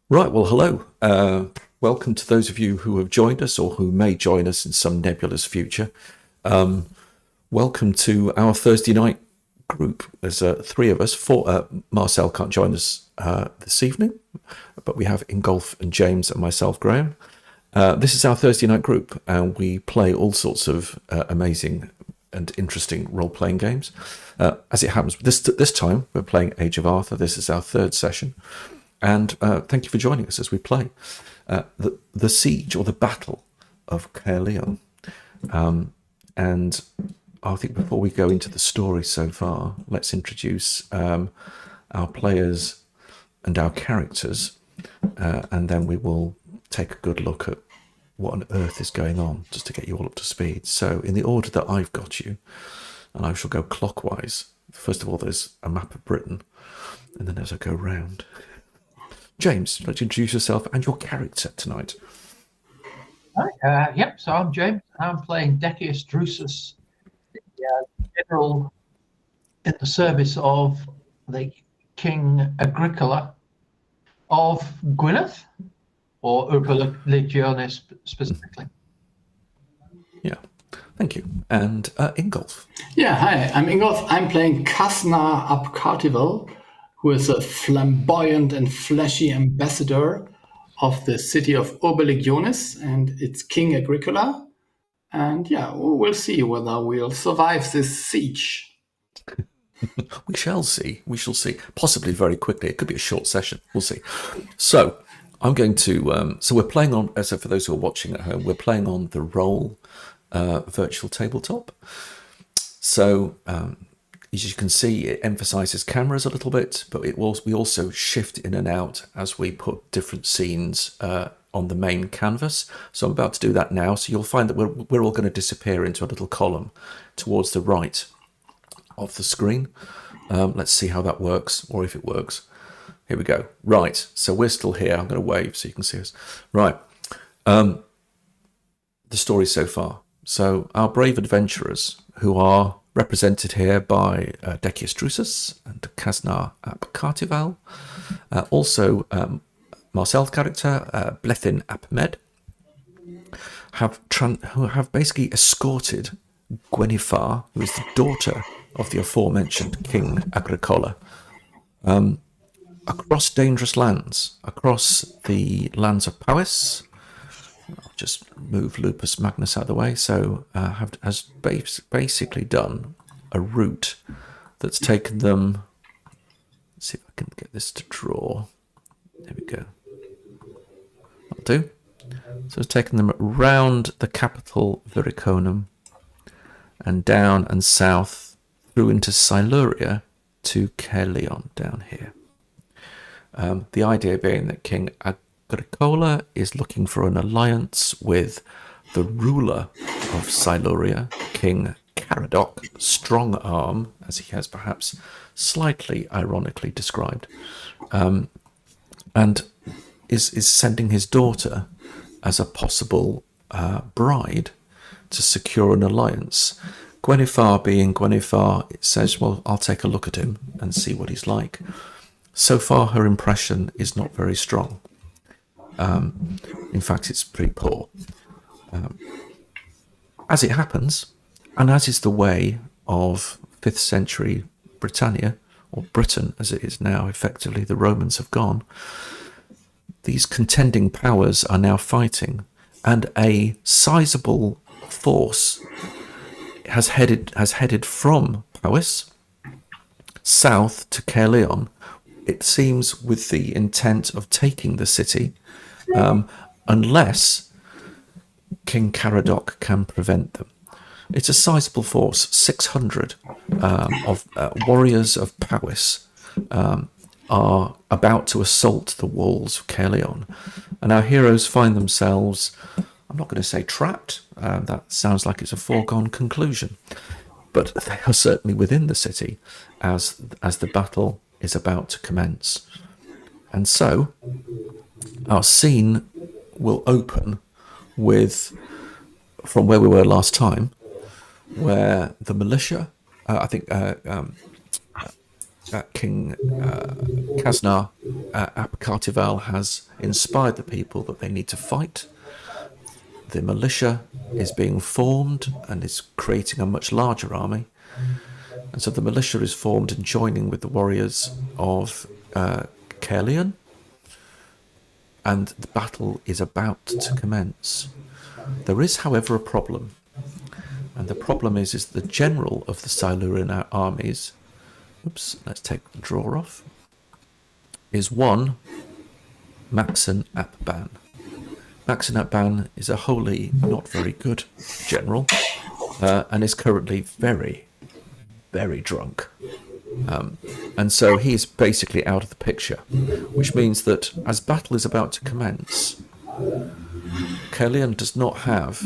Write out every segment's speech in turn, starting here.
Right, well, hello. Welcome to those of you who have joined us or who may join us in some nebulous future. Um, Welcome to our Thursday night group. There's three of us. Marcel can't join us this evening, but we have Ingolf and James and myself, Graham. This is our Thursday night group, and we play all sorts of amazing and interesting role-playing games. As it happens, this time we're playing Age of Arthur. This is our third session. And thank you for joining us as we play the siege or the battle of Caerleon. And I think before we go into the story so far, let's introduce our players and our characters, and then we will take a good look at what on earth is going on, just to get you all up to speed. So in the order that I've got you, and I shall go clockwise. First of all, there's a map of Britain, and then as I go round, James, would you introduce yourself and your character tonight? Hi, so I'm James. I'm playing Decius Drusus, the general in the service of the King Agricola of Gwynedd, or Urba Legionis specifically. Yeah, thank you. And Ingolf. Yeah, hi, I'm Ingolf. I'm playing Kasna ap Cartival, who is a flamboyant and flashy ambassador of the city of Urba Legionis and its King Agricola. And yeah, we'll see whether we'll survive this siege. We shall see. We shall see. Possibly very quickly. It could be a short session. We'll see. So I'm going to. So we're playing on. So for those who are watching at home, we're playing on the Roll virtual tabletop. So as you can see, it emphasizes cameras a little bit, but we also shift in and out as we put different scenes on the main canvas. So I'm about to do that now. So you'll find that we're all going to disappear into a little column towards the right of the screen. Let's see how that works, or if it works. Here we go. Right, so we're still here. I'm going to wave so you can see us. Right, the story so far. So our brave adventurers, who are represented here by Decius Drusus and Kasna ap Cartival, also Marcel's character, Blethin ap Med, who have basically escorted Gwenhwyfar, who is the daughter of the aforementioned King Agricola, across dangerous lands, across the lands of Powys. I'll just move Lupus Magnus out of the way. So has basically done a route that's taken them. Let's see if I can get this to draw. There we go. That'll do. So it's taken them around the capital Viriconum and down and south through into Siluria to Caerleon down here. The idea being that King Agricola is looking for an alliance with the ruler of Siluria, King Caradoc, strong arm, as he has perhaps slightly ironically described, and is sending his daughter as a possible bride to secure an alliance. Gwenhwyfar being Gwenhwyfar, it says, well, I'll take a look at him and see what he's like. So far, her impression is not very strong. In fact, it's pretty poor. As it happens, and as is the way of 5th century Britannia, or Britain as it is now, effectively the Romans have gone, these contending powers are now fighting, and a sizable force has headed from Powys south to Caerleon, it seems with the intent of taking the city, unless King Caradoc can prevent them. It's a sizable force. 600 of warriors of Powys are about to assault the walls of Caerleon, and our heroes find themselves, I'm not going to say trapped, that sounds like it's a foregone conclusion, but they are certainly within the city as the battle is about to commence. And so our scene will open with, from where we were last time, where the militia, King Kaznar ap Cartival has inspired the people that they need to fight. The militia is being formed and is creating a much larger army. And so the militia is formed and joining with the warriors of Caerleon. And the battle is about to commence. There is, however, a problem. And the problem is the general of the Silurian armies, oops, let's take the drawer off, is one Maxen ap Ban. Maxen ap Ban is a wholly not very good general, and is currently very, very drunk. And so he is basically out of the picture, which means that as battle is about to commence, Caerleon does not have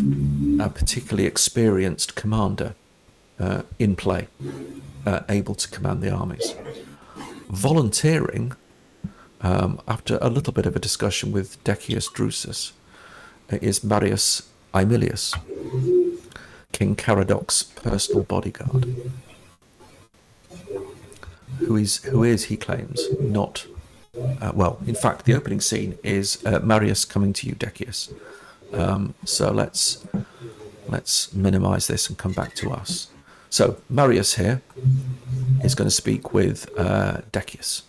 a particularly experienced commander in play, able to command the armies. Volunteering, after a little bit of a discussion with Decius Drusus, is Marius Aemilius, King Caradoc's personal bodyguard. Who is, he claims, not... well, in fact, the opening scene is Marius coming to you, Decius. So let's minimise this and come back to us. So Marius here is going to speak with Decius.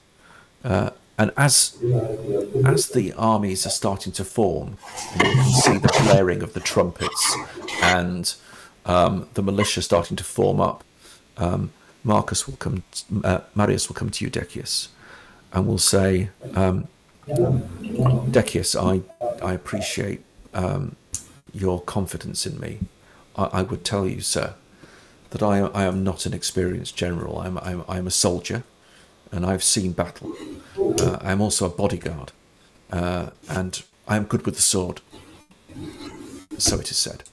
And as the armies are starting to form, and you can see the blaring of the trumpets and the militia starting to form up, Marius will come to you, Decius, and will say, Decius, I appreciate your confidence in me. I would tell you, sir, that I am not an experienced general. I'm a soldier, and I've seen battle. I'm also a bodyguard, and I am good with the sword. So it is said.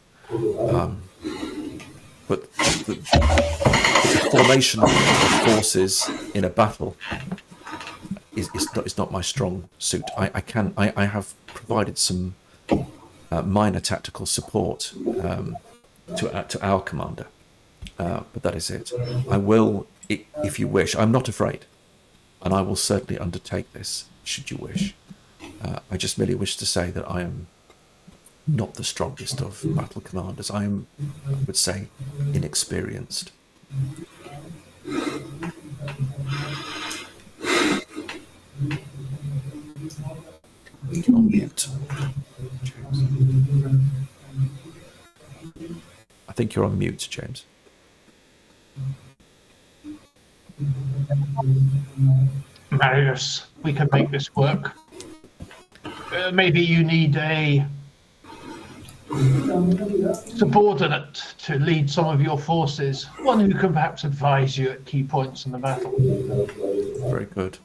But the formation of forces in a battle is not my strong suit. I have provided some minor tactical support to our commander, but that is it. I will, if you wish. I'm not afraid, and I will certainly undertake this should you wish. I just merely wish to say that I am not the strongest of battle commanders. I am, I would say, inexperienced. You're on mute, James. I think you're on mute, James. Marius, we can make this work. Maybe you need a subordinate to lead some of your forces, one who can perhaps advise you at key points in the battle. Very good.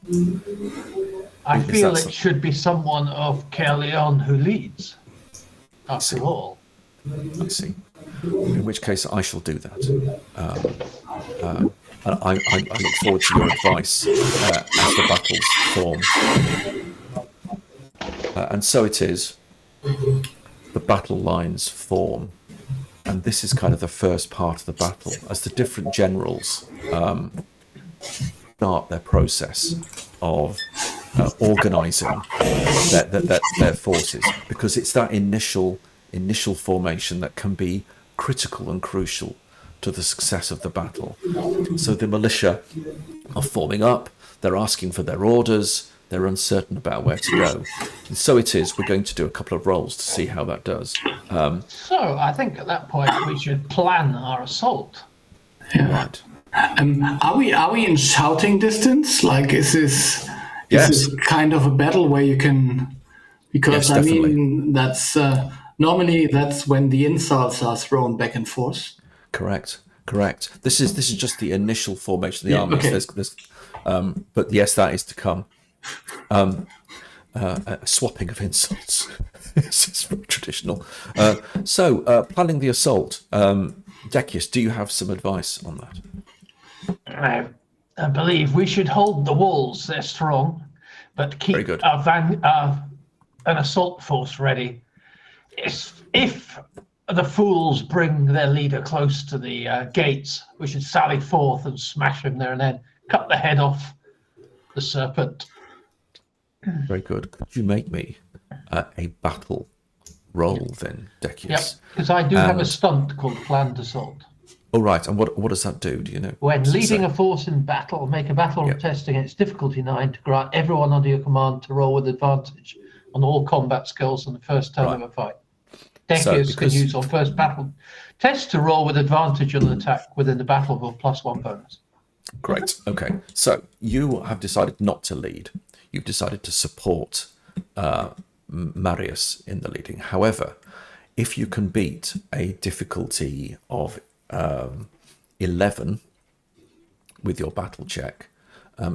I feel it should be someone of Caerleon who leads, after all. I see. In which case I shall do that. And I look forward to your advice as the battles form. And so it is. The battle lines form. And this is kind of the first part of the battle, as the different generals start their process of organising their forces, because it's that initial formation that can be critical and crucial to the success of the battle. So the militia are forming up, they're asking for their orders, they're uncertain about where to go. And so it is, we're going to do a couple of rolls to see how that does. So I think at that point we should plan our assault. Right. Are we in shouting distance? Like, is this kind of a battle where you can? Because yes, I mean, that's normally that's when the insults are thrown back and forth. Correct. This is just the initial formation of the armies. Okay. But yes, that is to come. A swapping of insults. This is very traditional. So planning the assault. Decius, do you have some advice on that? I believe we should hold the walls. They're strong, but keep an assault force ready. If the fools bring their leader close to the gates, we should sally forth and smash him there and then cut the head off the serpent. Very good. Could you make me a battle roll then, Decius? Yep, because I do have a stunt called planned assault. Oh, right. And what does that do? Do you know? When leading a force in battle, make a battle test against difficulty 9 to grant everyone under your command to roll with advantage on all combat skills on the first turn of a fight. Decius can use on first battle test to roll with advantage on an attack within the battle with a +1 bonus. Great. Okay. So you have decided not to lead. You've decided to support Marius in the leading. However, if you can beat a difficulty of 11 with your battle check,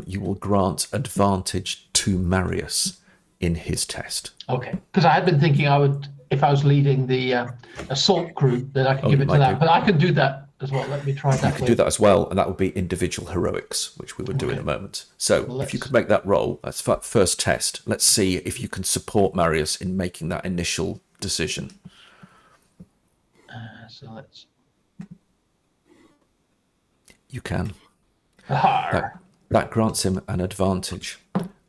you will grant advantage to Marius in his test. Okay, because I had been thinking I would, if I was leading the assault group, that I could give it to that. But I can do that as well. Let me try that. You can do that as well, and that would be individual heroics, which we would do in a moment. So if you could make that roll, that's first test. Let's see if you can support Marius in making that initial decision. So let's. You can. That grants him an advantage.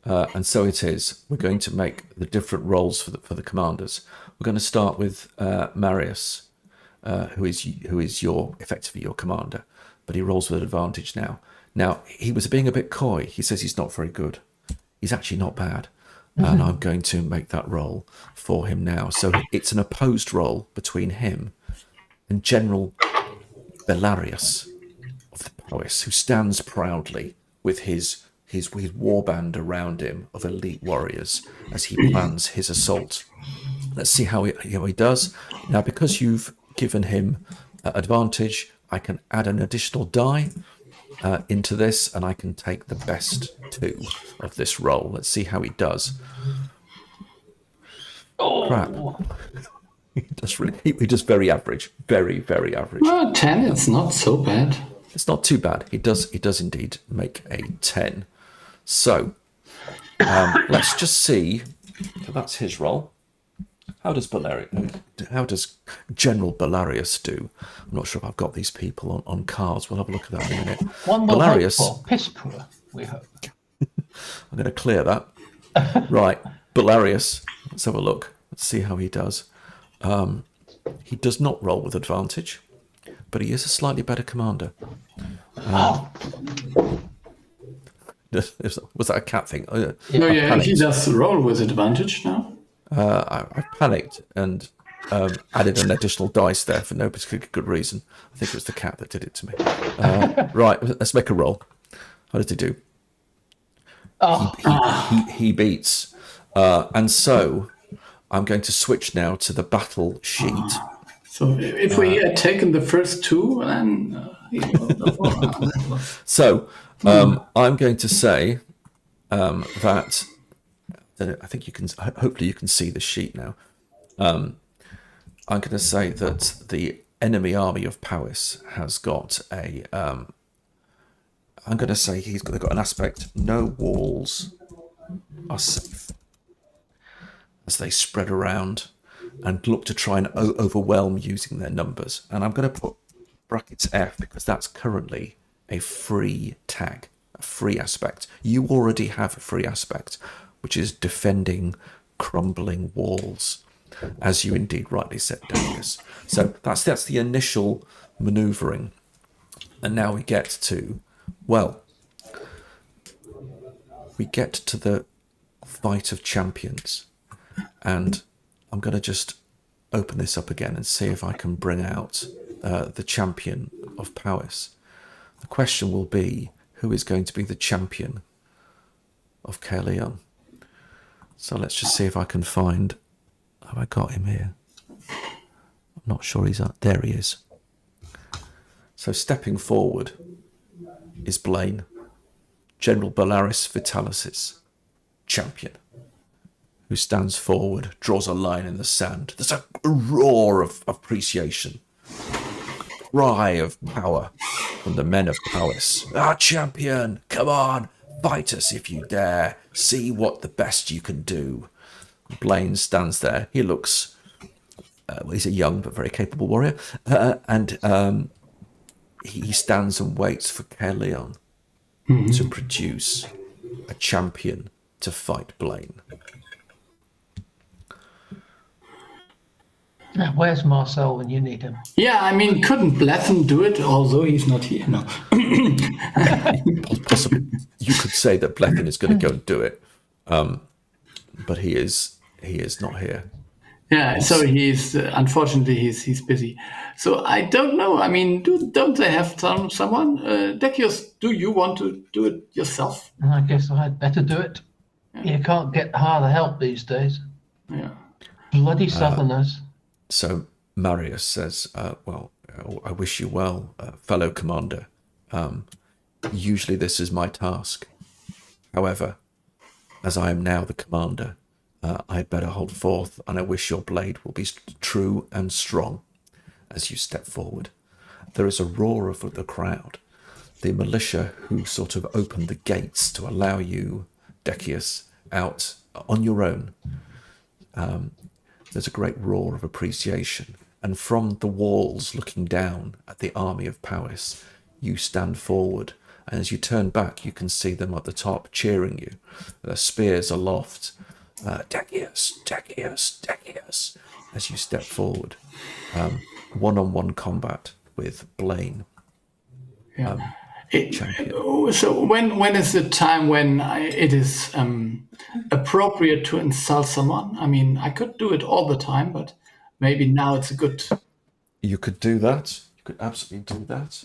And so it is. We're going to make the different roles for the commanders. We're going to start with Marius, who is your effectively your commander, but he rolls with advantage now. Now he was being a bit coy. He says he's not very good. He's actually not bad, and I'm going to make that roll for him now. So it's an opposed roll between him and General Belarius of the Powys, who stands proudly with his warband around him of elite warriors as he plans his assault. Let's see how he does. Now, because you've given him advantage, I can add an additional die into this, and I can take the best 2 of this roll. Let's see how he does. Oh. Crap. He does very average. Very, very average. Well, 10, it's not so bad. It's not too bad. He does indeed make a 10. So let's just see. So that's his roll. How does General Belarius do? I'm not sure if I've got these people on cards. We'll have a look at that in a minute. One more Belarius. Piss poor, we hope. I'm going to clear that. Right, Belarius. Let's have a look. Let's see how he does. He does not roll with advantage, but he is a slightly better commander. Was that a cat thing? He does roll with advantage now. I panicked and added an additional dice there for no particular good reason. I think it was the cat that did it to me. Right, let's make a roll. How did he do? He beats. And so I'm going to switch now to the battle sheet. So if we had taken the first 2, then... So I'm going to say that I think you can. Hopefully, you can see the sheet now. I'm going to say that the enemy army of Powys has got a. I'm going to say they've got an aspect. No walls are safe as they spread around and look to try and overwhelm using their numbers. And I'm going to put brackets F because that's currently a free tag, a free aspect. You already have a free aspect, which is defending crumbling walls, as you indeed rightly said, Decius. So that's the initial manoeuvring. And now we get to, the fight of champions. And I'm going to just open this up again and see if I can bring out the champion of Powys. The question will be, who is going to be the champion of Caerleon? So let's just see if I can find... Have I got him here? I'm not sure he's up. There he is. So stepping forward is Blaine, General Belarius Vitalis' champion, who stands forward, draws a line in the sand. There's a roar of appreciation, cry of power from the men of Powys. Our champion, come on, fight us if you dare. See what the best you can do. Blaine stands there. He looks he's a young but very capable warrior, and he stands and waits for Caerleon to produce a champion to fight Blaine. Now, where's Marcel when you need him? Yeah, I mean, couldn't Blethen do it, although he's not here? No. Possibly, you could say that Blethen is going to go and do it, but he is not here. Yeah, so he's unfortunately he's busy. So I don't know. I mean, don't they have someone? Decius, do you want to do it yourself? I guess I'd better do it. You can't get harder help these days. Yeah. Bloody Southerners. So Marius says, well, I wish you well, fellow commander. Usually this is my task. However, as I am now the commander, I had better hold forth, and I wish your blade will be true and strong as you step forward. There is a roar of the crowd. The militia who sort of opened the gates to allow you, Decius, out on your own. There's a great roar of appreciation. And from the walls looking down at the army of Powys, you stand forward. And as you turn back, you can see them at the top cheering you. Their spears aloft. Decius, Decius, Decius, as you step forward. One-on-one combat with Blaine. Yeah. Champion. So when is the time when it is appropriate to insult someone? I mean, I could do it all the time, but maybe now it's a good... You could do that. You could absolutely do that.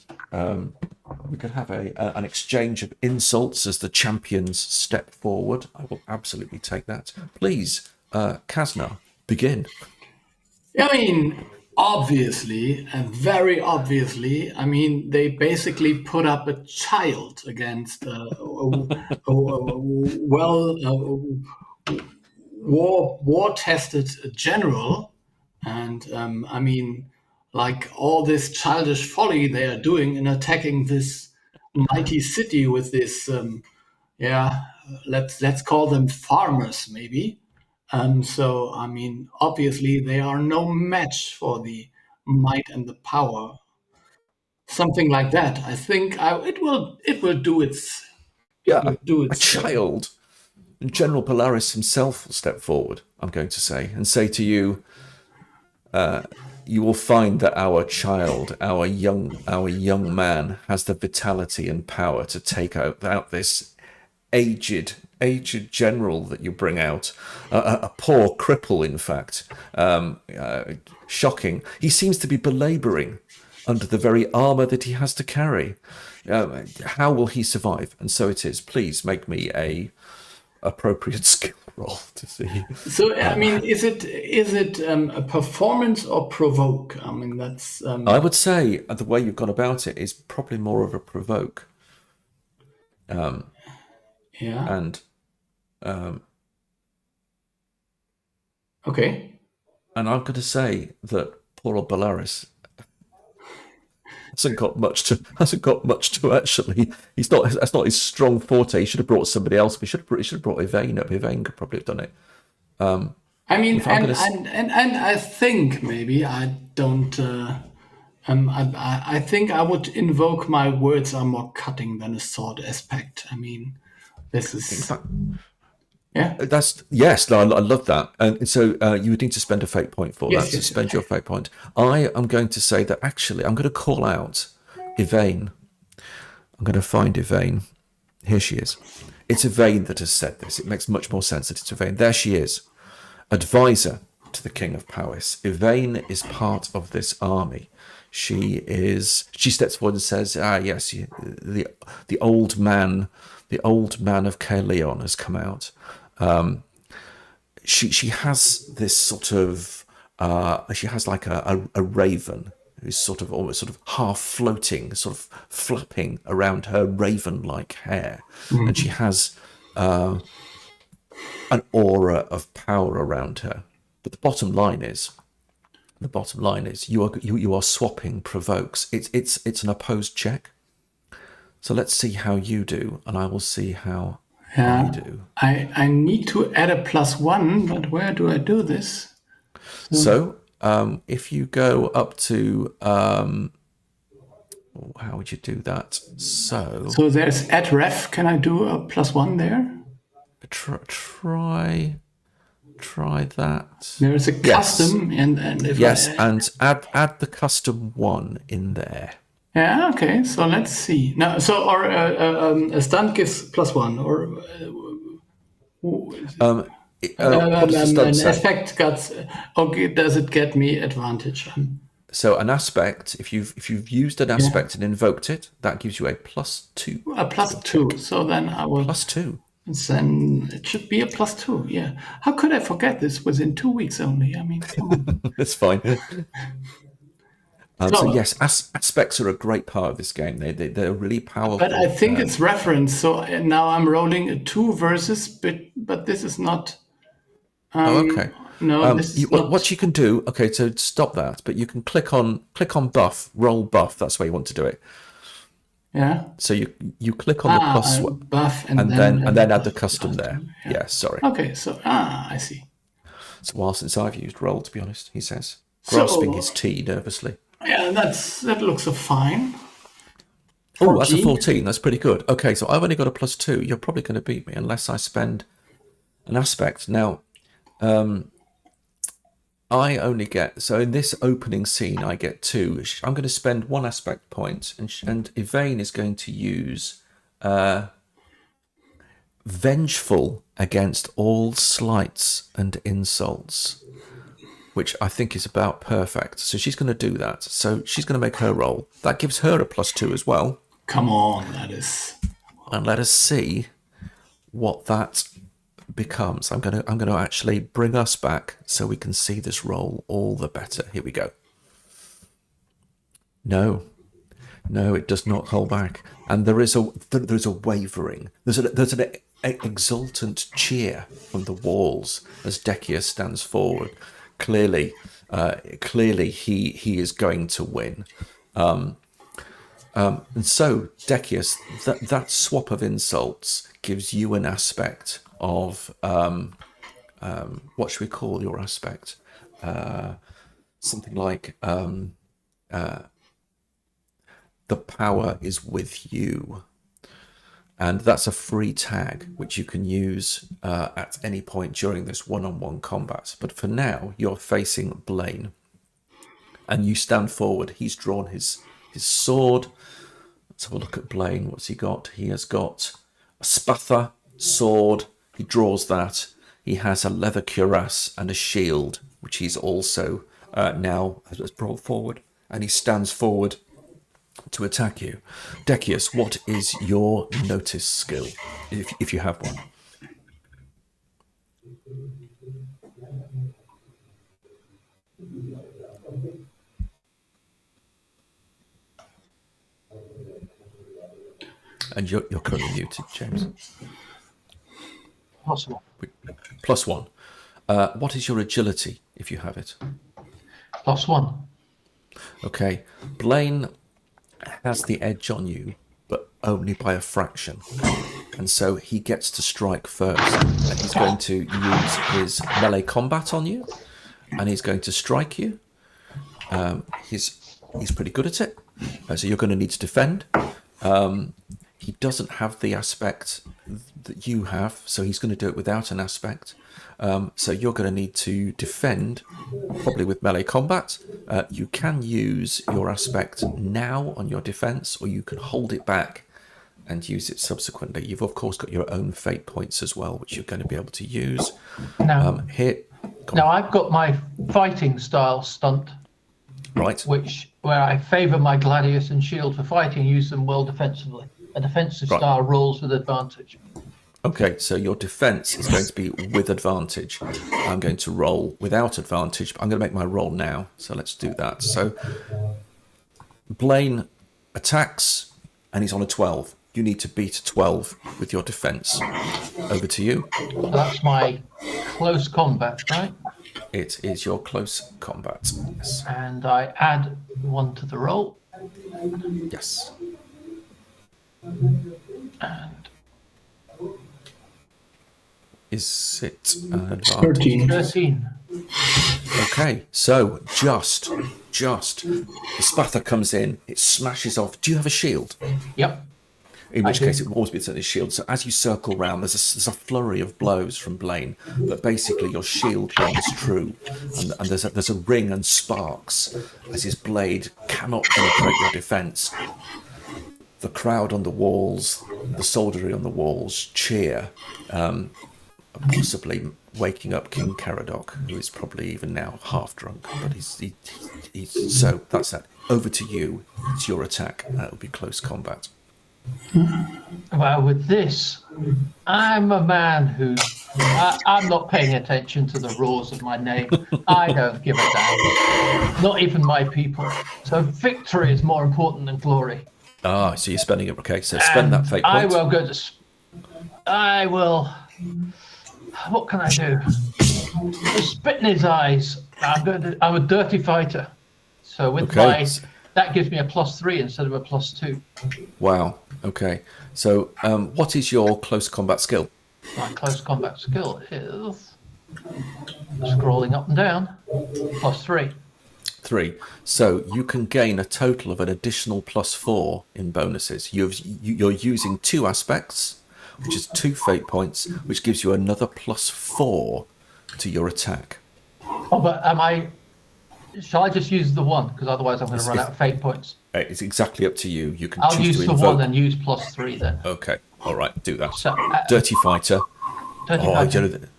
We could have an exchange of insults as the champions step forward. I will absolutely take that. Please, Kasnar, begin. I mean, obviously, and very obviously, I mean, they basically put up a child against a war-tested general. And I mean, like all this childish folly they are doing in attacking this mighty city with this, let's call them farmers, maybe. So, I mean, obviously they are no match for the might and the power. Something like that. I think it will do its... Yeah, a child. General Polaris himself will step forward, I'm going to say, and say to you, you will find that our child, our young man, has the vitality and power to take out this aged general that you bring out, a poor cripple, in fact. Shocking. He seems to be belaboring under the very armor that he has to carry. How will he survive? And so it is. Please make me a appropriate skill roll to see. So, I mean, is it a performance or provoke? I mean, that's... I would say the way you've gone about it is probably more of a provoke. Yeah. And okay. And I'm going to say that poor old Belarus hasn't got much to actually. That's not his strong forte. He should have brought somebody else. He should have brought Yvain up. Yvain could probably have done it. I mean, and I think maybe I don't. I think I would invoke my words are more cutting than a sword aspect. I mean, this is. In fact, yeah. No, I love that. And so you would need to spend a fate point for that. So spend your fate point. I am going to say that actually I'm going to call out Yvain. I'm going to find Yvain. Here she is. It's Yvain that has said this. It makes much more sense that it's Yvain. There she is. Advisor to the King of Powys. Yvain is part of this army. She steps forward and says, yes, the old man of Caerleon has come out. She has this sort of she has like a raven who's almost half floating, sort of flapping around her raven-like hair, and she has an aura of power around her. But the bottom line is you are swapping provokes. It's an opposed check. So let's see how you do, and I will see how I do. I need to add a +1, but where do I do this? So if you go up to, how would you do that? So there's add ref. Can I do a +1 there? try that. There is a custom, and if and add the custom one in there. Yeah. Okay. So let's see. Now, a stunt gives +1, or What does the stunt an say? aspect got. Okay, does it get me advantage? So an aspect, if you've used an aspect and invoked it, that gives you a +2. A +2. So then I will +2. Then it should be a +2. Yeah. How could I forget this within 2 weeks only? I mean, come on. That's fine. So yes, aspects are a great part of this game. They're really powerful. But I think it's referenced. So now I'm rolling a 2 versus, but this is not. Okay. No, this is not. What you can do? Okay, so stop that. But you can click on buff, roll buff. That's where you want to do it. Yeah. So you click on the plus buff and then add the custom there. Yeah. Sorry. Okay. So I see. It's a while since I've used roll, to be honest. He says, grasping his tea nervously. Yeah, that looks fine. Oh, that's a 14. That's pretty good. Okay, so I've only got a +2. You're probably going to beat me unless I spend an aspect. Now, I only get, so in this opening scene, I get 2. I'm going to spend 1 aspect point, and Yvain is going to use vengeful against all slights and insults, which I think is about perfect. So she's going to do that. So she's going to make her roll. That gives her a +2 as well. Come on, that is. And let us see what that becomes. I'm going to actually bring us back so we can see this roll all the better. Here we go. No, it does not hold back. And there's a wavering. There's an exultant cheer from the walls as Decius stands forward. Clearly, he is going to win. And so, Decius, that swap of insults gives you an aspect of what should we call your aspect? Something like the power is with you. And that's a free tag, which you can use at any point during this one-on-one combat. But for now, you're facing Blaine. And you stand forward. He's drawn his sword. Let's have a look at Blaine. What's he got? He has got a spatha, sword. He draws that. He has a leather cuirass and a shield, which he's also now has brought forward. And he stands forward to attack you. Decius, what is your notice skill, if you have one? And you're currently muted, James. Possible. +1. What is your agility, if you have it? +1. Okay. Blaine has the edge on you, but only by a fraction. And so he gets to strike first. And he's going to use his melee combat on you. And he's going to strike you. He's pretty good at it. So you're going to need to defend. He doesn't have the aspect that you have, so he's going to do it without an aspect. So you're going to need to defend, probably with melee combat. You can use your aspect now on your defense, or you can hold it back and use it subsequently. You've, of course, got your own fate points as well, which you're going to be able to use. Now, I've got my fighting style stunt, right, where I favour my gladius and shield for fighting, use them well defensively. A defensive style rolls with advantage. Okay, so your defense is going to be with advantage. I'm going to roll without advantage, but I'm going to make my roll now. So let's do that. So Blaine attacks, and he's on a 12. You need to beat a 12 with your defense. Over to you. So that's my close combat, right? It is your close combat. Yes. And I add 1 to the roll. Yes. And is it an advantage? 13. Okay, so just the spather comes in, it smashes off. Do you have a shield? Yep. In which I case do. it will always be a shield. So as you circle round, there's a flurry of blows from Blaine, but basically your shield rings true, and there's a ring and sparks as his blade cannot penetrate your defence. The crowd on the walls, the soldiery on the walls cheer, possibly waking up King Caradoc, who is probably even now half drunk. But he's so that's that. Over to you. It's your attack. That will be close combat. Well, with this, I'm a man who I'm not paying attention to the roars of my name. I don't give a damn. Not even my people. So victory is more important than glory. Ah, so you're spending it. Okay, so spend that fate point. I will go to. I will. What can I do? Spit in his eyes. I'm a dirty fighter. So with that gives me a +3 instead of a +2. Wow. Okay. So, what is your close combat skill? My close combat skill is scrolling up and down. +3. 3. So you can gain a total of an additional +4 in bonuses. You're using 2 aspects, which is 2 fate points, which gives you another +4 to your attack. Oh, but shall I just use the 1? Because otherwise I'm going to run out of fate points. It's exactly up to you. You can I'll choose use to the invoke. 1 and use +3 then. Okay. All right. Do that. So, Dirty fighter. Fighter.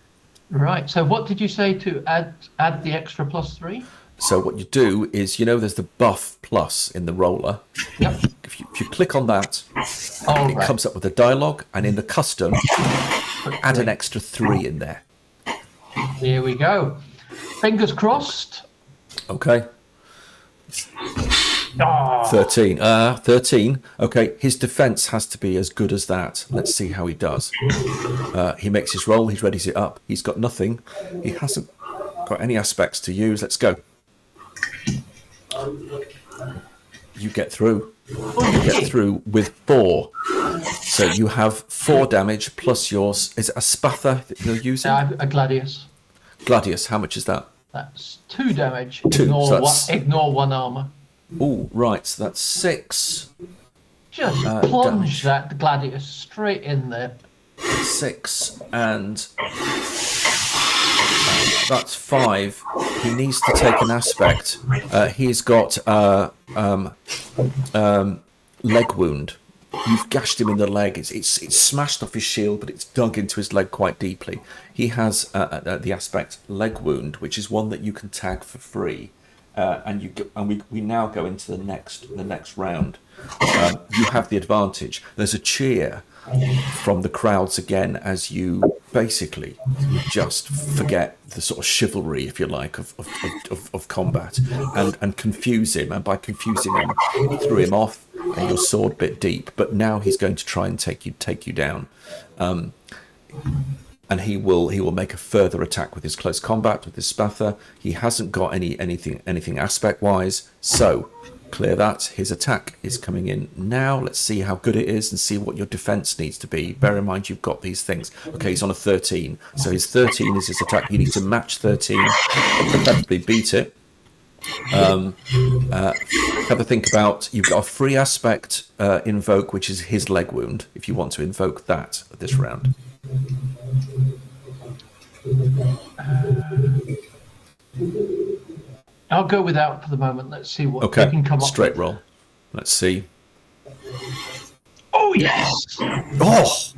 Right. So what did you say to add the extra +3? So what you do is, there's the buff plus in the roller. Yep. If you click on that, it right. comes up with a dialogue, and in the custom, add an extra 3 in there. Here we go. Fingers crossed. Okay. Oh, 13. 13. Okay, his defense has to be as good as that. Let's see how he does. He makes his roll. He readies it up. He's got nothing. He hasn't got any aspects to use. Let's go. You get through. You get through with 4. So you have 4 damage plus yours. Is it a spather that you're using? a Gladius. Gladius, how much is that? That's 2 damage. 2. Ignore 1 armor. Oh, right. So that's 6. Just plunge that Gladius straight in there. 6 and that's 5. He needs to take an aspect. He's got leg wound. You've gashed him in the leg. It's smashed off his shield, but it's dug into his leg quite deeply. He has the aspect leg wound, which is one that you can tag for free. We now go into the next round. You have the advantage. There's a cheer from the crowds again as you basically just forget the sort of chivalry, if you like, of combat and confuse him. And by confusing him, you threw him off and your sword bit deep. But now he's going to try and take you down. And he will make a further attack with his close combat, with his spather. He hasn't got anything aspect wise, so clear that. His attack is coming in now. Let's see how good it is and see what your defense needs to be. Bear in mind you've got these things. Okay, he's on a 13, so his 13 is his attack. You need to match 13, preferably beat it. Have a think about, you've got a free aspect invoke, which is his leg wound, if you want to invoke that this round. I'll go without for the moment. Let's see what Okay, we can come up straight with. roll. Let's see. Oh, yes! Oh!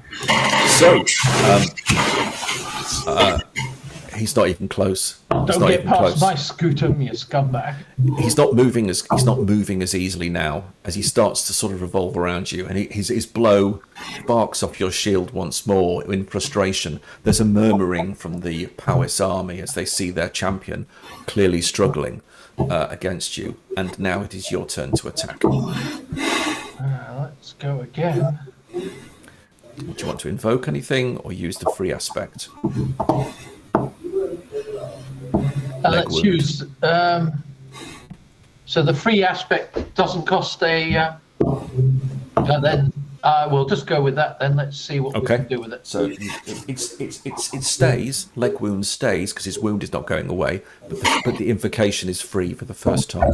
So, he's not even close. Don't get past my scutum, you scumbag. He's not moving as easily now as he starts to sort of revolve around you, and his blow sparks off your shield once more in frustration. There's a murmuring from the Powys army as they see their champion clearly struggling against you, and now it is your turn to attack. Let's go again. Do you want to invoke anything or use the free aspect? Let's use. So the free aspect doesn't cost a. Then We'll just go with that then. Let's see what we Okay. can do with it. So it stays, leg wound stays because his wound is not going away, but the invocation is free for the first time.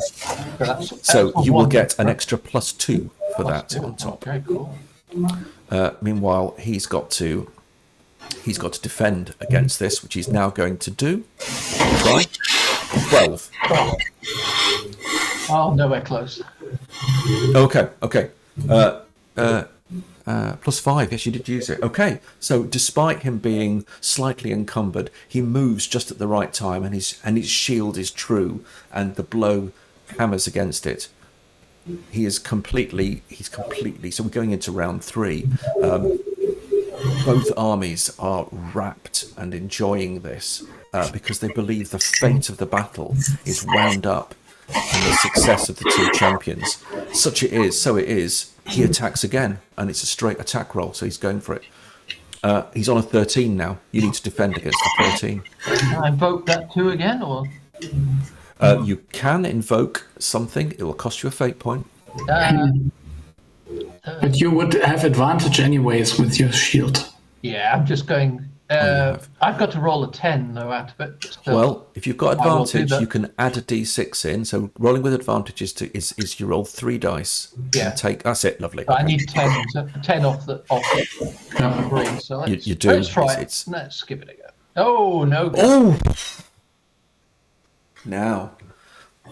So you will get an extra +2 for that on top. Okay, cool. Meanwhile, he's got to defend against this, which he's now going to do. Try 12. Oh, nowhere close. Okay. +5. Yes, you did use it. Okay. So despite him being slightly encumbered, he moves just at the right time, and his shield is true, and the blow hammers against it. He's completely. So we're going into round 3. Both armies are rapt and enjoying this because they believe the fate of the battle is wound up in the success of the two champions. Such it is, so it is. He attacks again, and it's a straight attack roll, so he's going for it. He's on a 13 now. You need to defend against the 13. Can I invoke that 2 again, or? You can invoke something. It will cost you a fate point. But you would have advantage anyways with your shield. Yeah, I'm just going. I've got to roll a 10 though out of it. So Well, if you've got I will do advantage, that. you can add a d6 in. So rolling with advantage is you roll 3 dice. Yeah. And take that's it. Lovely. I need 10, 10 off the green. So let's, You do. let's try it. It's- Let's give it a go. Oh no! Oh, now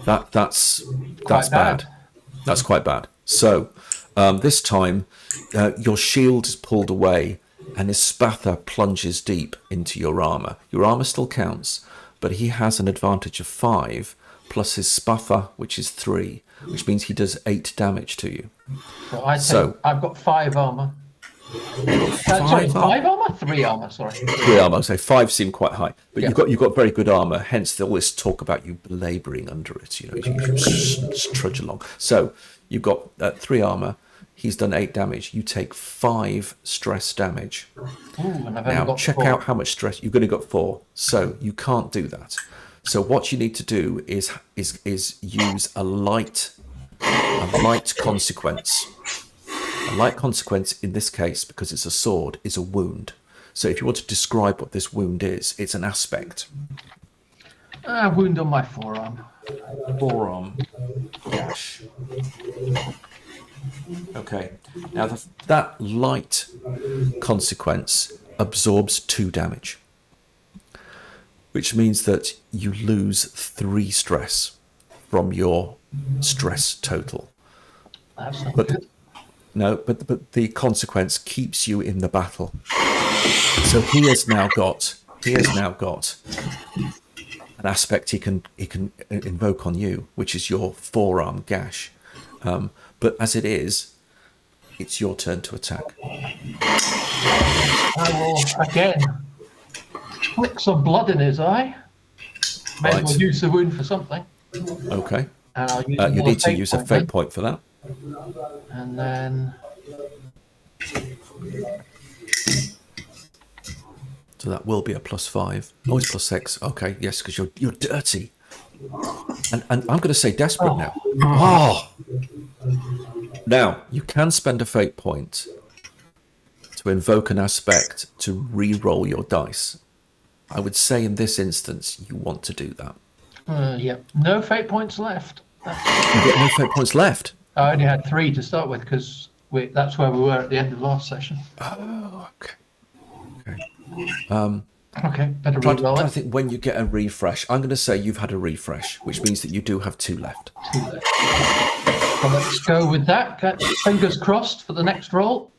that's Quite bad. That's quite bad. So this time your shield is pulled away, and his spather plunges deep into your armor. Your armor still counts, but he has an advantage of 5 plus his spather, which is 3, which means he does 8 damage to you. So I've got 5 armor. Sorry, 5 armor, 3 armor. Sorry. 3 armor. So 5 seem quite high, but Yeah. you've got very good armor. Hence all this talk about you belabouring under it. You just trudge along. So you've got 3 armor. He's done 8 damage. You take 5 stress damage. Ooh, and I've only Now got check 4. out how much stress you've only got 4. So you can't do that. So what you need to do is use a light consequence. A light consequence in this case, because it's a sword, is a wound. So if you want to describe what this wound is, it's an aspect. Wound on my forearm. Forearm gash. Okay. Now that light consequence absorbs 2 damage, which means that you lose 3 stress from your stress total. That's not But good. no, but the consequence keeps you in the battle. So he has now got an aspect he can invoke on you, which is your forearm gash. But as it is, it's your turn to attack. I will again flick some blood in his eye. May as Right. well use the wound for something. Okay. And I'll use You another need to fate use a point fate then. point for that. And then So that will be a +5. Oh, it's +6. Okay, yes, because you're dirty. And I'm going to say desperate now. Oh. Now, you can spend a fate point to invoke an aspect to re-roll your dice. I would say in this instance, you want to do that. yep, no fate points left. You get no fate points left. I only had 3 to start with because that's where we were at the end of last session. Oh, okay. Okay, better Trying re-roll to it. think when you get a refresh. I'm going to say you've had a refresh, which means that you do have 2 left. 2 left. So let's go with that. Fingers crossed for the next roll.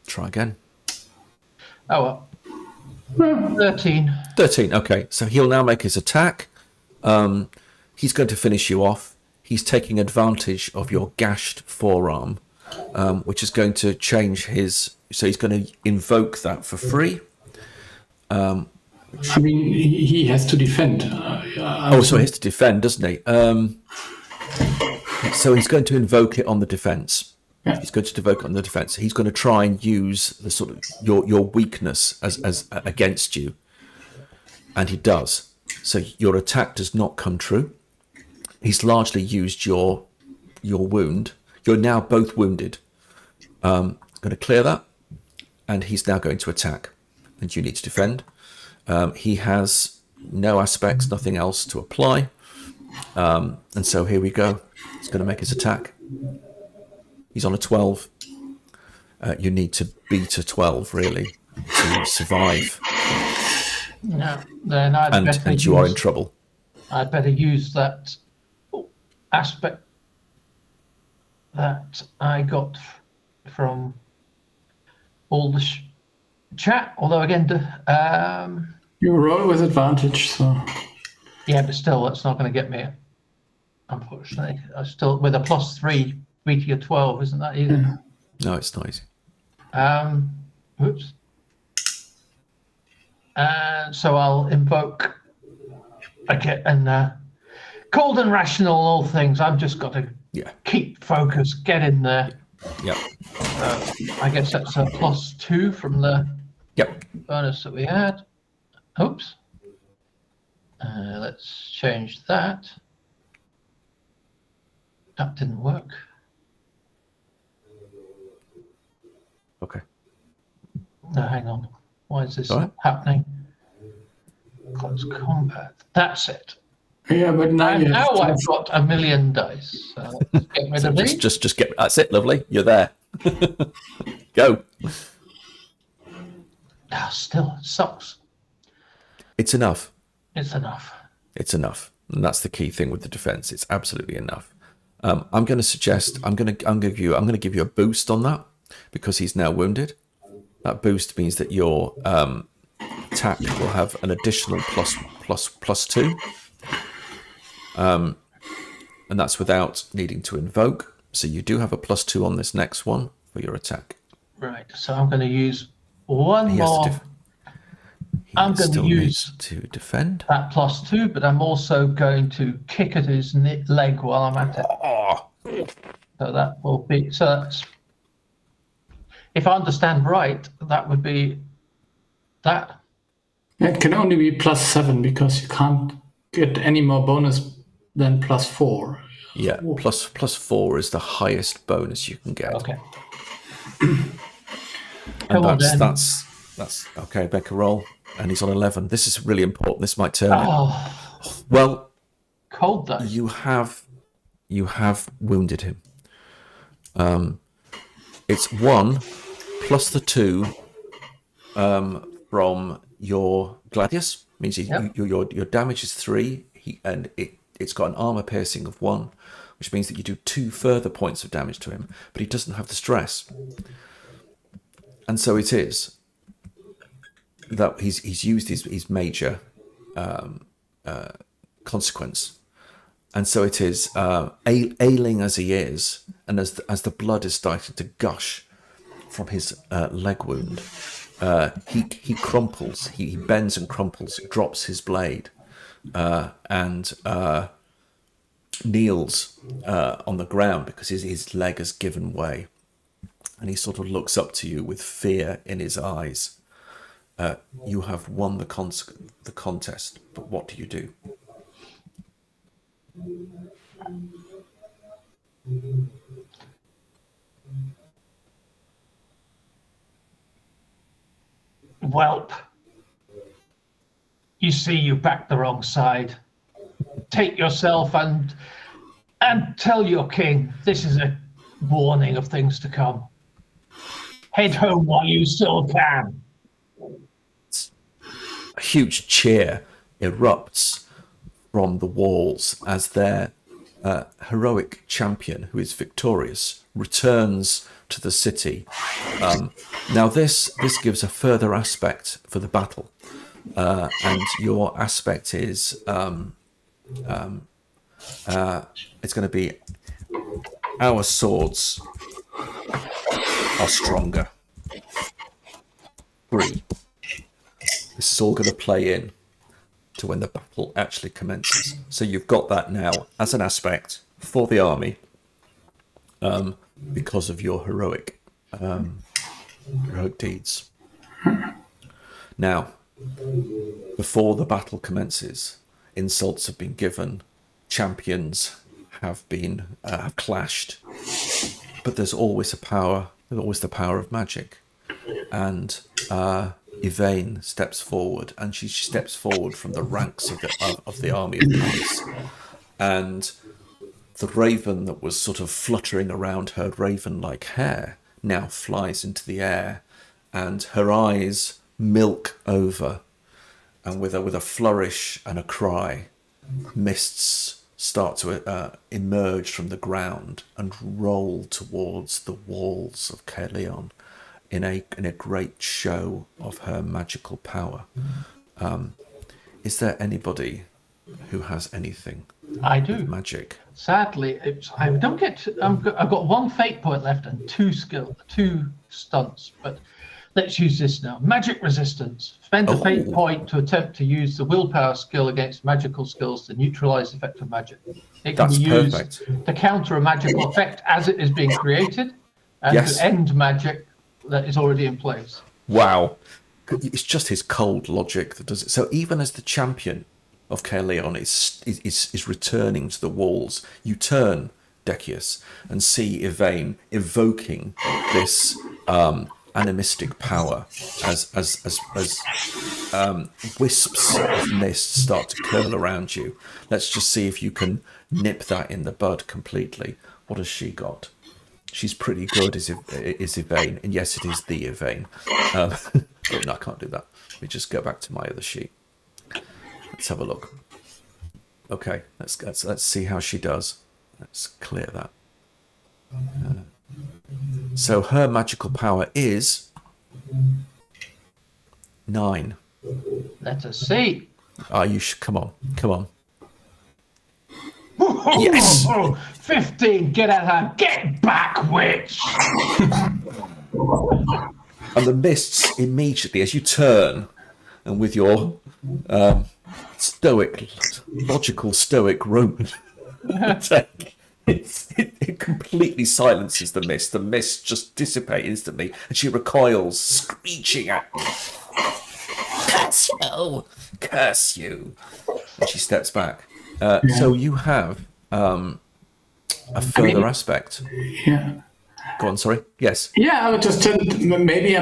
Try again. Oh well. 13. 13. Okay, so he'll now make his attack. He's going to finish you off. He's taking advantage of your gashed forearm, which is going to change his. So he's going to invoke that for free. I mean, he has to defend. So he has to defend, doesn't he? So he's going to invoke it on the defense. Yeah. He's going to invoke it on the defense. He's going to try and use the sort of your weakness as against you, and he does. So your attack does not come true. He's largely used your wound. You're now both wounded. going to clear that, and he's now going to attack, and you need to defend. He has no aspects, nothing else to apply, and so here we go. He's going to make his attack. He's on a 12. You need to beat a 12, really, to survive. No, then And you are in trouble. I'd better use that aspect that I got from all the chat. Although again, You roll with advantage, so yeah, but still, that's not going to get me. Unfortunately, I still with a +3 beating a 12 isn't that easy? yeah. No, it's not easy. Oops. So I'll invoke again, and cold and rational all things. I've just got to keep focus, get in there. Yep. I guess that's a +2 from the bonus that we had. Oops. Let's change that. That didn't work. Okay. No, hang on. Why is this not happening? Close combat. That's it. Yeah, but now And you now have I've got a million dice. So let's get rid of these. Just get. That's it. Lovely. You're there. Go. Still, it sucks. It's enough. It's enough. It's enough, and that's the key thing with the defense. It's absolutely enough. I'm going to suggest. I'm going to give you a boost on that because he's now wounded. That boost means that your attack will have an additional +2, and that's without needing to invoke. So you do have a +2 on this next one for your attack. Right. So I'm going to use one more. I'm going to use to defend that +2, but I'm also going to kick at his leg while I'm at it. Oh. So that will be. So that's. If I understand right, that would be that. It can only be +7 because you can't get any more bonus than +4. Yeah, +4 is the highest bonus you can get. Okay. And that's okay. Becca roll, and he's on 11. This is really important. This might turn it. Well, cold dice. You have wounded him. It's 1 plus the 2 from your gladius. Means your damage is 3. It's got an armor piercing of 1, which means that you do 2 further points of damage to him. But he doesn't have the stress, and so it is that he's used his major consequence. And so it is, ailing as he is, and as the blood is starting to gush from his leg wound, he crumples, he bends and crumples, drops his blade, and kneels on the ground because his leg has given way. And he sort of looks up to you with fear in his eyes. You have won the contest, but what do you do? Whelp, you see you backed the wrong side. Take yourself and tell your king this is a warning of things to come. Head home while you still can. A huge cheer erupts from the walls as their heroic champion, who is victorious, returns to the city. Now this gives a further aspect for the battle, and your aspect is it's going to be our swords are stronger. 3. This is all going to play in to when the battle actually commences. So you've got that now as an aspect for the army, because of your heroic deeds. Now, before the battle commences, insults have been given, champions have been have clashed, but there's always a power always the power of magic. And Yvain steps forward, and she steps forward from the ranks of the army of Palace. And the raven that was sort of fluttering around her raven-like hair now flies into the air, and her eyes milk over, and with a flourish and a cry, mists start to emerge from the ground and roll towards the walls of Caerleon in a great show of her magical power. Is there anybody who has anything? I do. Magic. Sadly, I don't get. I've got 1 fate point left and 2 stunts. But let's use this now. Magic resistance. Spend a fate point to attempt to use the willpower skill against magical skills to neutralize the effect of magic. It can be used to counter a magical effect as it is being created, and to end magic that is already in place. Wow. It's just his cold logic that does it. So even as the champion of Caerleon is returning to the walls, you turn, Decius, and see Yvain evoking this animistic power as wisps of mist start to curl around you. Let's just see if you can nip that in the bud completely. What has she got? She's pretty good, is Yvain, and yes, it is the Yvain. No, I can't do that. Let me just go back to my other sheet. Let's have a look. Okay, let's see how she does. Let's clear that. So her magical power is 9. Let us see. Come on. Yes. 15. Get out of here. Get back, witch. And the mists immediately, as you turn, and with your logical stoic Roman take, it completely silences the mist. The mist just dissipates instantly, and she recoils, screeching at curse you, and she steps back. So you have a further aspect. Yeah. Go on, sorry. Yes. Yeah, I would just maybe,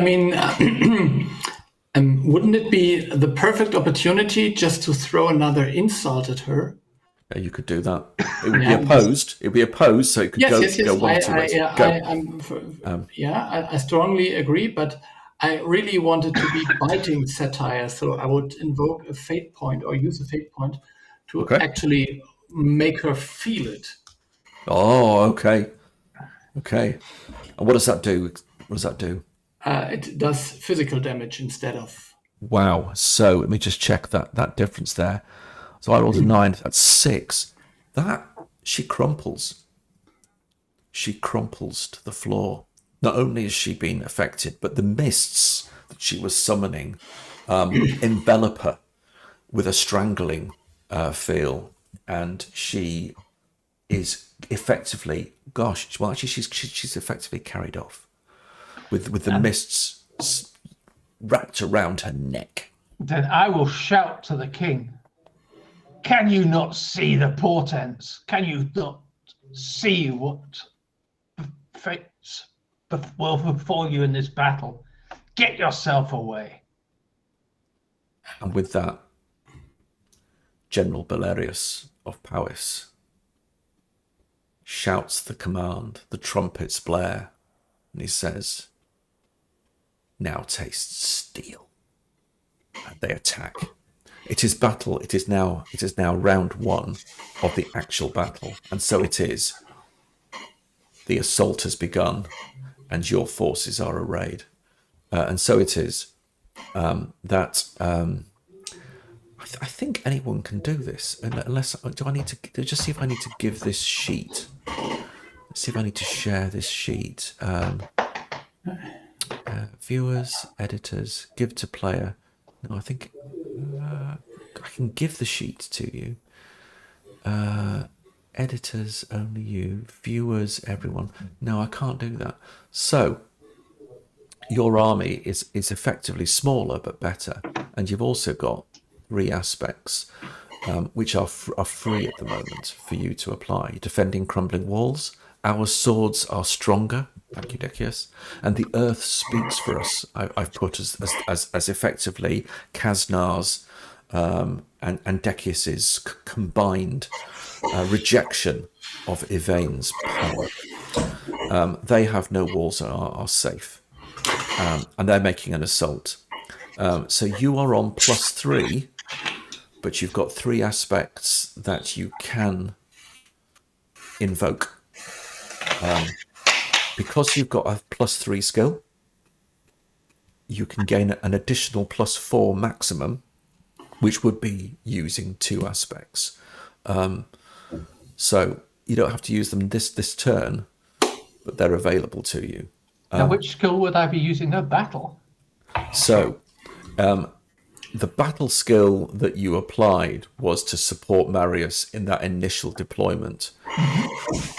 wouldn't it be the perfect opportunity just to throw another insult at her? Yeah, you could do that. It would be opposed. It would be opposed, so it could go one or two ways. I strongly agree, but I really wanted to be biting satire, so I would invoke a fate point or use a fate point to actually make her feel it. Oh, okay. And what does that do? It does physical damage instead of... Wow. So let me just check that difference there. So I rolled a 9. That's 6. She crumples. She crumples to the floor. Not only has she been affected, but the mists that she was summoning envelop her with a strangling feel, and she is effectively, she's effectively carried off with the mists wrapped around her neck. Then I will shout to the king. Can you not see the portents? Can you not see what fates will befall you in this battle? Get yourself away. And with that, General Belerius of Powys shouts the command, the trumpets blare, and he says, "Now taste steel." And they attack. It is battle. It is now round 1 of the actual battle, and so it is. The assault has begun, and your forces are arrayed, and so it is that. I think anyone can do this, unless I need to just see if I need to give this sheet. Let's see if I need to share this sheet. Viewers, editors, give to player. No, I think I can give the sheet to you. Editors, only you. Viewers, everyone. No, I can't do that. So your army is effectively smaller but better, and you've also got 3 aspects which are free at the moment for you to apply. Defending crumbling walls. Our swords are stronger Thank you, Decius. And the earth speaks for us. I've put as effectively Kasnar's and Decius's combined rejection of Yvain's power. They have no walls and are safe. And they're making an assault. So you are on +3, but you've got 3 aspects that you can invoke. Because you've got a +3 skill, you can gain an additional +4 maximum, which would be using 2 aspects. So you don't have to use them this turn, but they're available to you. Now, which skill would I be using at battle? So the battle skill that you applied was to support Marius in that initial deployment.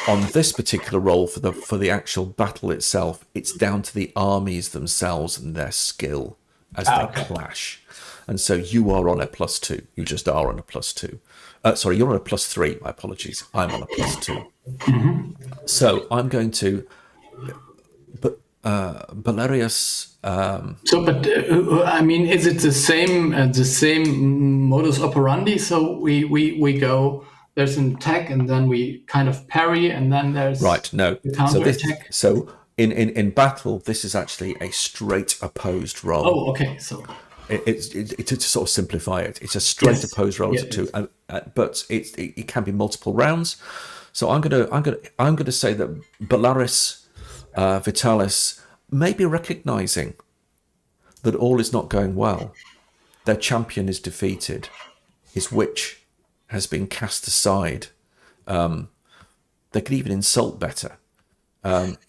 On this particular role, for the actual battle itself, it's down to the armies themselves and their skill as they clash. And so you are on a +2. You just are on a +2. Sorry, you're on a +3. My apologies. I'm on a +2. So I'm going to... But Valerius... I mean, is it the same modus operandi? So we go, there's an attack, and then we kind of parry, and then there's no. counter attack. So in battle, this is actually a straight opposed roll. Oh, okay. So it's to sort of simplify it. It's a straight opposed roll to 2, but it can be multiple rounds. So I'm gonna say that Bellaris Vitalis may be recognizing that all is not going well. Their champion is defeated. His witch has been cast aside. They could even insult better.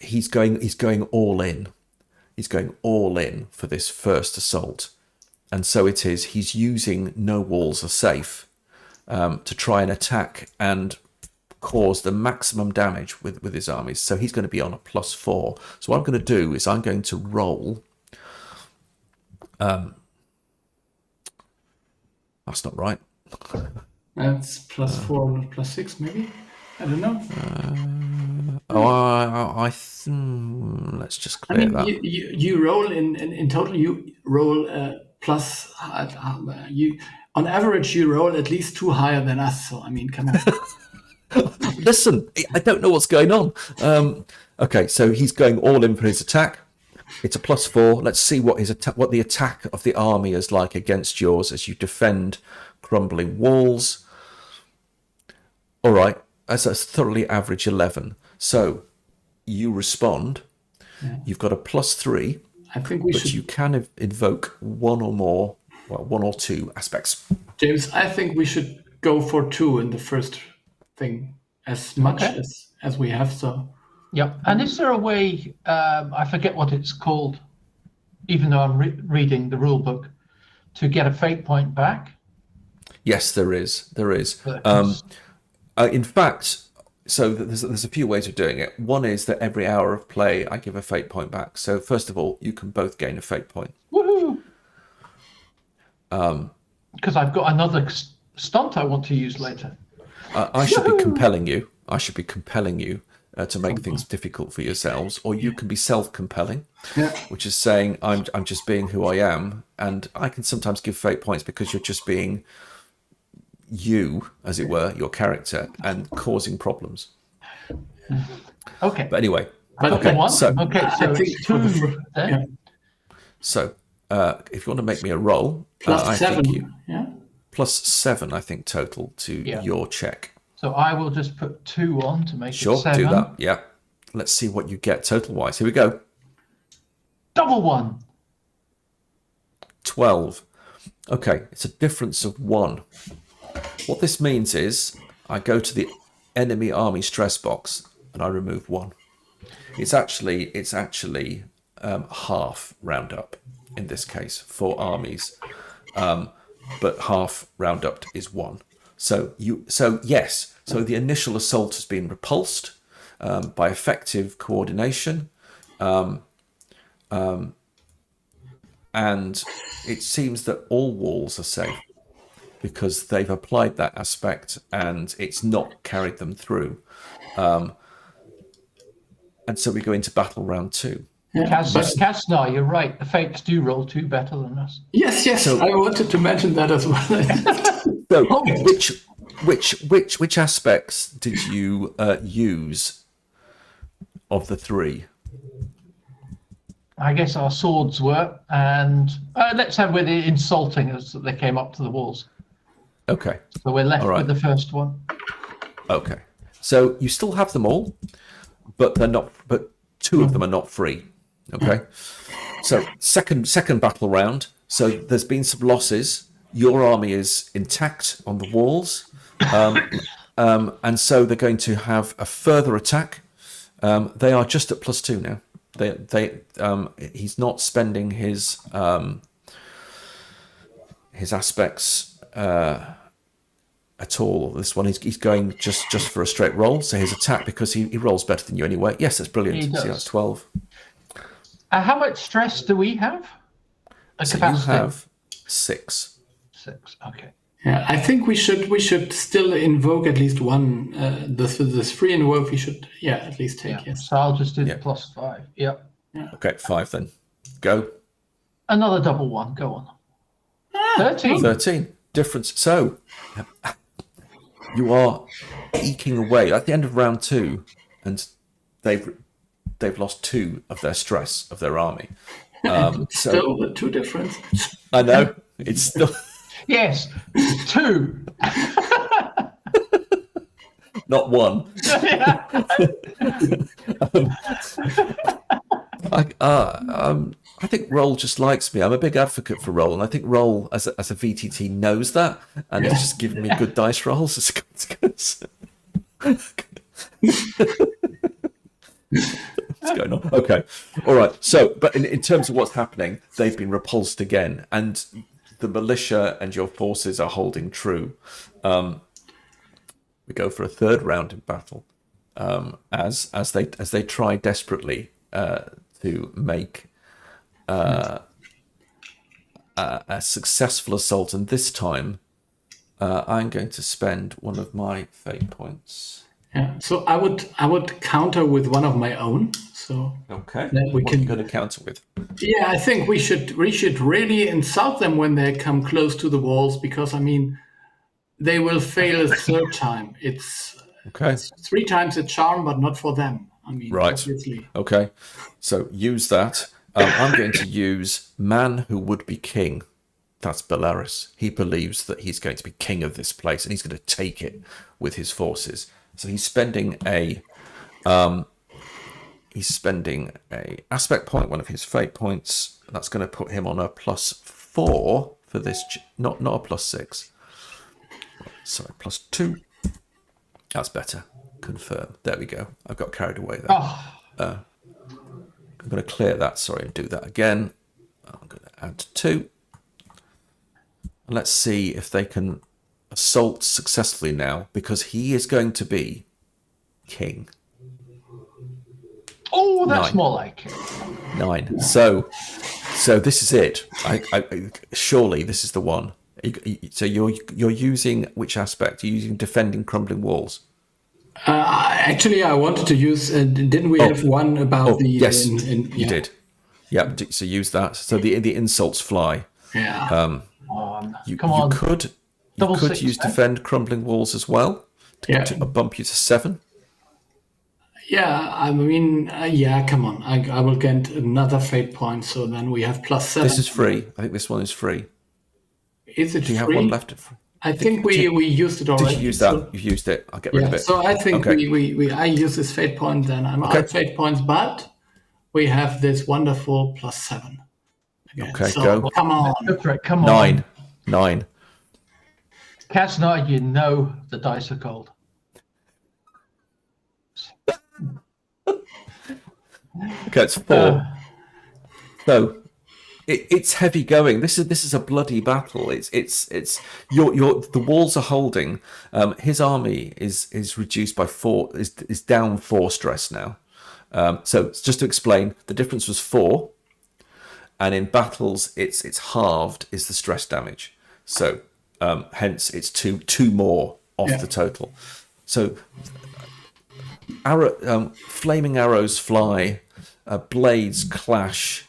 He's going all in. He's going all in for this first assault. And so it is. He's using no walls are safe to try and attack and cause the maximum damage with his armies. So he's going to be on a +4. So what I'm going to do is I'm going to roll. That's not right. that's +4, not +6, maybe. I don't know. Let's just clear that. You roll in total. You roll plus. You on average you roll at least 2 higher than us. So I mean, come on. Listen, I don't know what's going on. Okay, so he's going all in for his attack. It's a +4. Let's see what the attack of the army is like against yours as you defend crumbling walls. All right, that's a thoroughly average 11. So you respond. Yeah. You've got a +3. I think we should. You can invoke one or 2 aspects. James, I think we should go for 2 in the first thing, as much as we have. So. Yeah, and is there a way? I forget what it's called, even though I'm reading the rule book, to get a fate point back. Yes, there is. In fact, so there's a few ways of doing it. One is that every hour of play, I give a fate point back. So first of all, you can both gain a fate point. Woohoo! Because I've got another stunt I want to use later. I should be compelling you. To make things difficult for yourselves, or you can be self-compelling, which is saying I'm just being who I am, and I can sometimes give fate points because you're just being you, as it were, your character, and causing problems. Okay. But anyway. So it's 2 then. So if you want to make me a roll, +7. +7, I think, total to your check. So I will just put 2 on to make it 7. Sure, do that. Yeah. Let's see what you get total-wise. Here we go. Double 1. 12. Okay, it's a difference of 1. What this means is I go to the enemy army stress box and I remove 1. It's actually half round up in this case for armies, but half round up is 1. So the initial assault has been repulsed by effective coordination, and it seems that all walls are safe because they've applied that aspect and it's not carried them through. And so we go into battle round 2. Kasnar, you're right. The fakes do roll 2 better than us. Yes, I wanted to mention that as well. So which aspects did you use of the 3? I guess our swords were, and let's have with the insulting as they came up to the walls. Okay. So we're left All right. with the first one. Okay. So you still have them all, but they're not. But 2 of them are not free. Okay. So second battle round. So there's been some losses. Your army is intact on the walls, and so they're going to have a further attack. They are just at +2 now. He's not spending his aspects at all. This one, he's going just for a straight roll. So his attack, because he rolls better than you anyway. Yes, that's brilliant. He does. See, that's 12. How much stress do we have? So capacity? you have 6. 6. Okay. Yeah, I think we should still invoke at least one. This free invoke we should at least take. Yeah. Yes. So I'll just do the +5. Yep. Okay, 5 then. Go. Another double 1. Go on. 13. 13. Difference. So you are eking away at the end of round 2, and they've lost 2 of their stress of their army. Still the 2 difference. I know it's still Yes. 2. not 1. I think Roll just likes me. I'm a big advocate for Roll, and I think Roll as a VTT knows that, and it's just giving me good dice rolls as a consequence. What's going on? Okay, all right. So, but in terms of what's happening, they've been repulsed again, and the militia and your forces are holding true. We go for a third round in battle, as they try desperately to make a successful assault, and this time I'm going to spend one of my fate points. Yeah. So I would counter with one of my own. So okay, what are you going to counter with? Yeah, I think we should really insult them when they come close to the walls, because I mean, they will fail a 3rd time. It's 3 times a charm, but not for them. I mean, right. Obviously. Okay, so use that. I'm going to use man who would be king. That's Belarus. He believes that he's going to be king of this place, and he's going to take it with his forces. So he's spending a aspect point, one of his fate points. That's going to put him on a +4 for this. Not a +6. Sorry, +2. That's better. Confirm. There we go. I got carried away there. I'm going to clear that. Sorry, and do that again. I'm going to add 2. And let's see if they can assault successfully now, because he is going to be king. Oh, that's 9. more like it. 9. So this is it. I surely this is the one. So you're using which aspect? You're using defending crumbling walls. Actually, I wanted to use. Didn't we have one about the? Yes, you did. Yeah. So use that. So the insults fly. Yeah. You could use defend crumbling walls as well to bump you to 7. Yeah, I mean, come on. I will get another fate point, so then we have +7. This is free. I think this one is free. Is it free? Do you have one left? I think we used it already. Did you use that? So, you've used it. I'll get rid of it. So I think I use this fate point, then I'm out of fate points, but we have this wonderful +7. Again. Okay, so, go. Come on. Go for it. Come on. 9. Kasnar, you know the dice are cold. Okay, it's 4. So it's heavy going. This is a bloody battle. It's the walls are holding. His army is reduced by 4. Is down 4 stress now. So just to explain, the difference was 4, and in battles it's halved is the stress damage. So hence it's two more off the total. So flaming arrows fly, blades clash,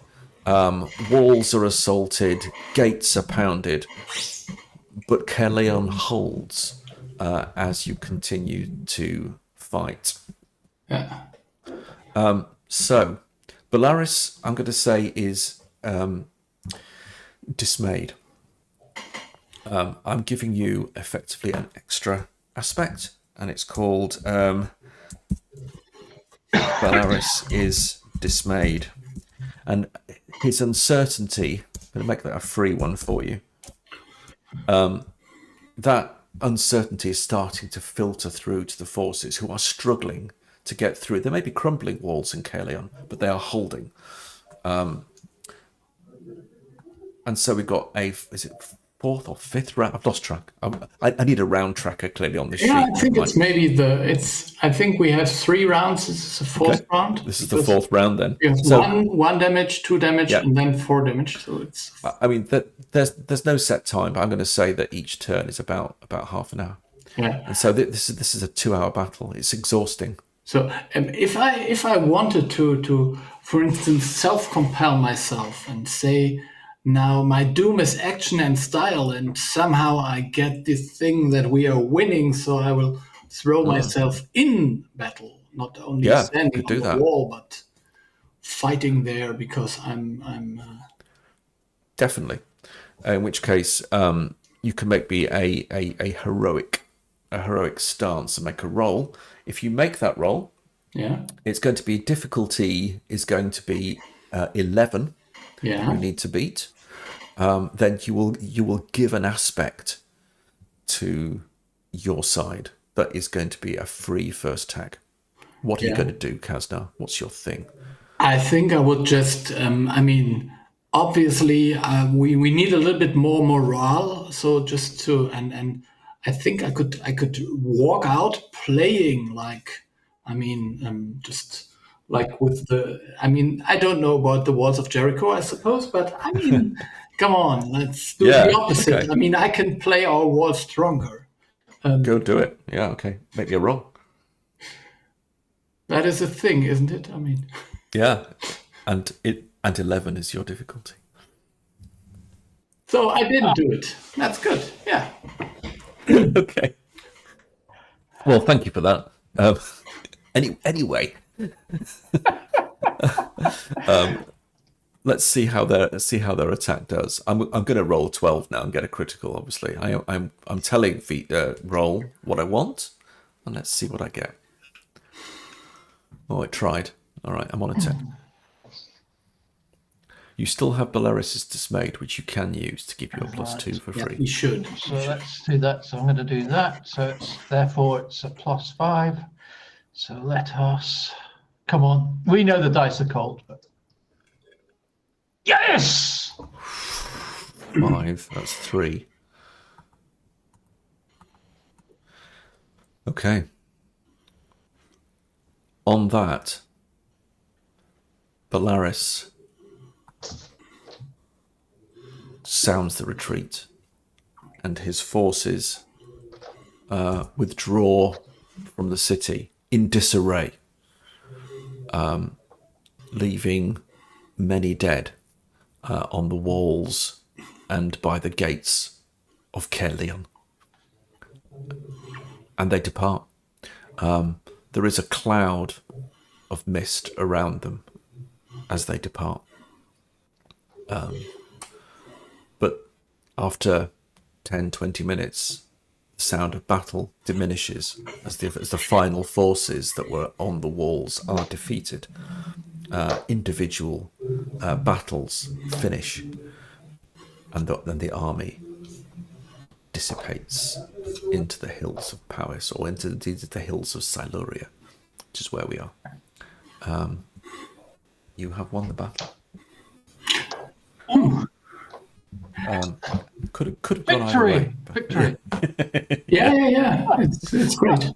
walls are assaulted, gates are pounded, but Caerleon holds as you continue to fight. Yeah. So, Bellaris, I'm going to say, is dismayed. I'm giving you effectively an extra aspect, and it's called Bellaris is dismayed. And his uncertainty, I'm going to make that a free one for you. That uncertainty is starting to filter through to the forces who are struggling to get through. There may be crumbling walls in Caerleon, but they are holding. And so we've got is it fourth or fifth round? I've lost track. I need a round tracker clearly on this sheet. Yeah, I think it's maybe I think we have 3 rounds. This is the fourth round. This is the fourth round then. We have one damage, 2 damage, and then 4 damage. So it's. I mean, there's no set time, but I'm going to say that each turn is about half an hour. Yeah. And so this is a 2-hour battle. It's exhausting. So if I wanted to, for instance, self-compel myself and say, now my doom is action and style, and somehow I get this thing that we are winning, so I will throw myself in battle, not only standing on the wall, but fighting there because I'm definitely. In which case, you can make me a heroic stance and make a roll. If you make that roll, it's going to be difficulty is going to be 11. Yeah. You need to beat. Then you will give an aspect to your side that is going to be a free first tag. What are you going to do, Kazna? What's your thing? I think I would just. Obviously, we need a little bit more morale. So just to and I think I could walk out playing like. Just like with the. I don't know about the walls of Jericho, I suppose, but come on, let's do the opposite. Okay. I can play our walls stronger. Go do it. Yeah, okay. Make me a roll. That is a thing, isn't it? Yeah, and 11 is your difficulty. So I didn't do it. That's good. Yeah. Okay. Well, thank you for that. Anyway, let's see how their attack does. I'm going to roll 12 now and get a critical. Obviously, I'm telling roll what I want, and let's see what I get. Oh, it tried. All right, I'm on a 10. You still have Bellaris' Dismayed, which you can use to give you a +2 for free. You should. So let's do that. So I'm going to do that. So therefore it's a +5. So let us. Come on. We know the dice are cold. But... Yes! 5. That's 3. Okay. On that, Bellaris sounds the retreat, and his forces withdraw from the city in disarray, leaving many dead on the walls and by the gates of Caerleon. And they depart. There is a cloud of mist around them as they depart. But after 10, 20 minutes, the sound of battle diminishes as the final forces that were on the walls are defeated. Individual battles finish, and then the army dissipates into the hills of Powys, or into the hills of Siluria, which is where we are. You have won the battle. Could have gone either way. Victory! Yeah. It's great.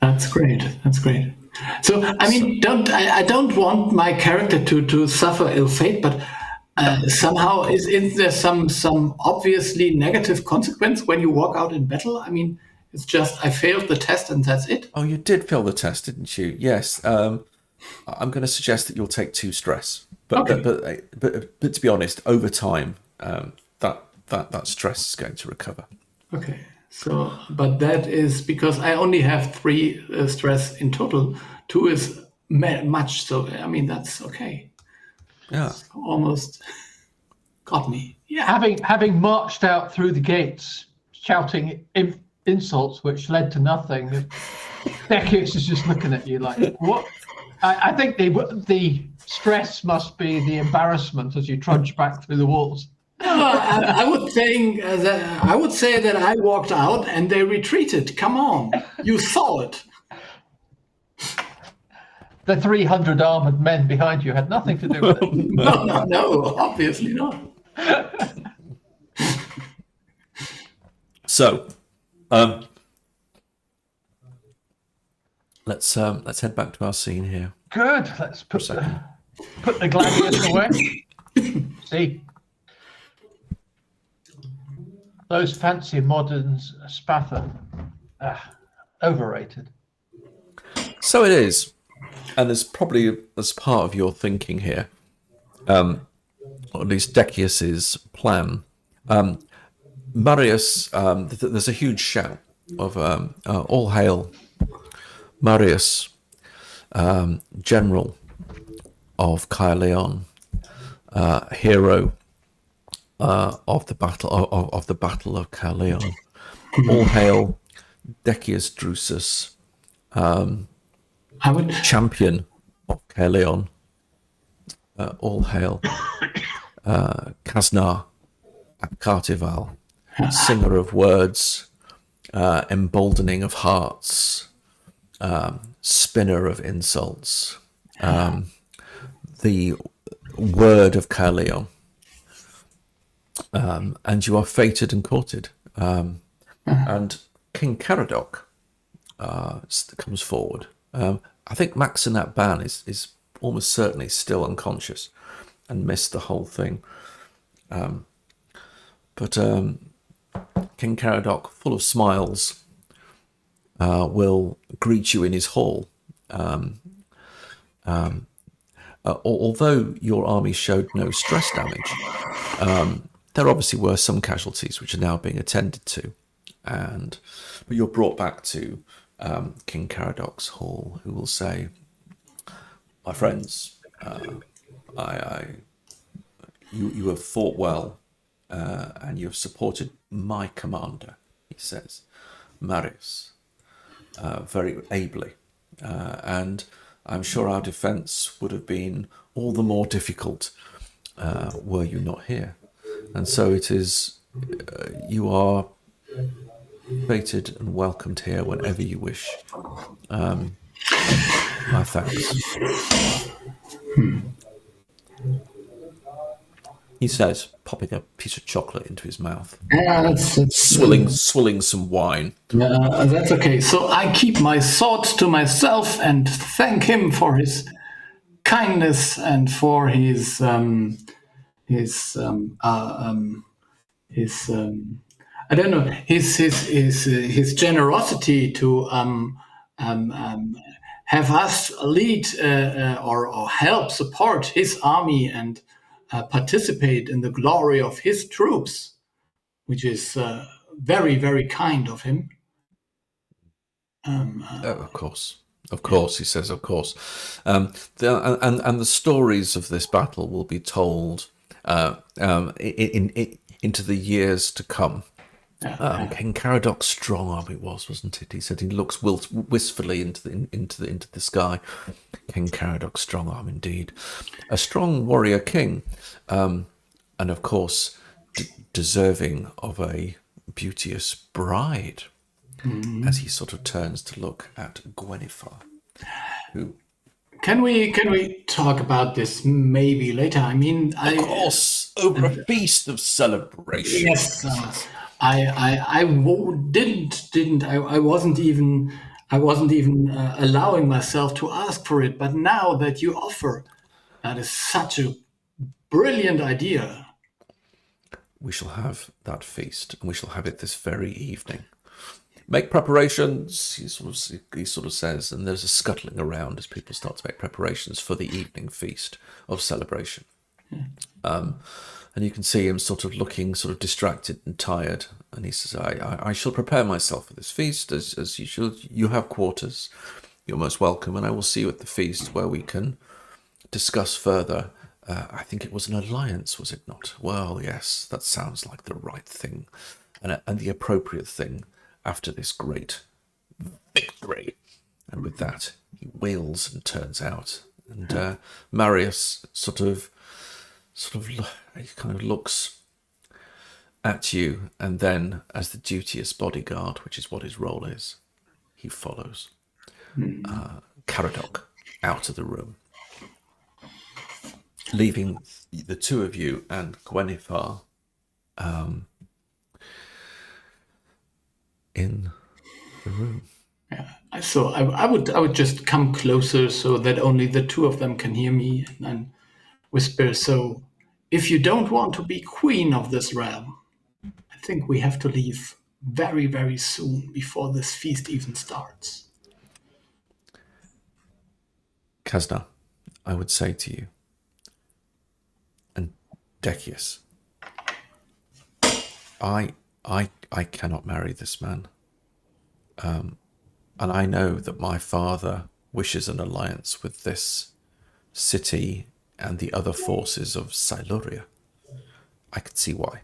That's great. So I don't want my character to suffer ill fate, but somehow is there some obviously negative consequence when you walk out in battle? It's just I failed the test and that's it. Oh, you did fail the test, didn't you? Yes. I'm going to suggest that you'll take 2 stress. But Okay. but to be honest, over time, that stress is going to recover. Okay. So, but that is because I only have 3 stress in total. 2 is much. So, I mean, that's okay. Yeah. Almost got me. Yeah. Having marched out through the gates, shouting insults which led to nothing, Decius is just looking at you like, what? I think the stress must be the embarrassment as you trudge back through the walls. I would say that I walked out and they retreated. Come on, you saw it. The 300 armored men behind you had nothing to do with it. No, obviously not. So, let's head back to our scene here. Good. Let's put the gladius away. See, those fancy moderns, Spatha, overrated. So it is, and there's probably as part of your thinking here, or at least Decius's plan. Marius, there's a huge shout of all hail Marius, general of Caerleon, hero of the battle of Caerleon. All hail Decius Drusus, champion of Caerleon. All hail Casnar ap Cartival, singer of words, emboldening of hearts, spinner of insults, the word of Caerleon. And you are fated and courted. And King Caradoc comes forward. I think Maxinat Ban is almost certainly still unconscious and missed the whole thing. But King Caradoc, full of smiles, will greet you in his hall. Although your army showed no stress damage, there obviously were some casualties which are now being attended to. But you're brought back to King Caradoc's hall, who will say, "My friends, you have fought well, and you have supported my commander," he says, Marius, very ably. And I'm sure our defense would have been all the more difficult were you not here. And so it is, you are fated and welcomed here whenever you wish. My thanks. He says, popping a piece of chocolate into his mouth. Yeah, swilling some wine. That's okay. So I keep my thoughts to myself and thank him for his kindness and for his I don't know, his generosity to have us lead or help support his army and participate in the glory of his troops, which is very, very kind of him. Of course, he says, of course. And the stories of this battle will be told into the years to come. King Caradoc's strong army wasn't it? He said he looks wistfully into the sky. King Caradoc's strong arm indeed, a strong warrior king, and of course deserving of a beauteous bride. As he sort of turns to look at Gwennifer, who. Can we talk about this maybe later? I mean, of course, over a feast of celebration. Yes. I wasn't even allowing myself to ask for it, but now that you offer, that is such a brilliant idea. We shall have that feast, and we shall have it this very evening. make preparations, he sort of says, and there's a scuttling around as people start to make preparations for the evening feast of celebration. And you can see him sort of looking sort of distracted and tired, and he says, I shall prepare myself for this feast, as you should. You have quarters, you're most welcome, and I will see you at the feast where we can discuss further. I think it was an alliance, was it not? Well, yes, that sounds like the right thing, and the appropriate thing after this great victory. And with that, he wails and turns out. And Marius sort of he kind of looks at you, and then, as the duteous bodyguard, which is what his role is, he follows Caradoc out of the room, leaving the two of you and Gwenifar in the room. Yeah. So I would just come closer so that only the two of them can hear me, and whisper, so if you don't want to be queen of this realm, I think we have to leave very, very soon before this feast even starts. Kasna, I would say to you, and Decius, I cannot marry this man. And I know that my father wishes an alliance with this city and the other forces of Siluria. I could see why.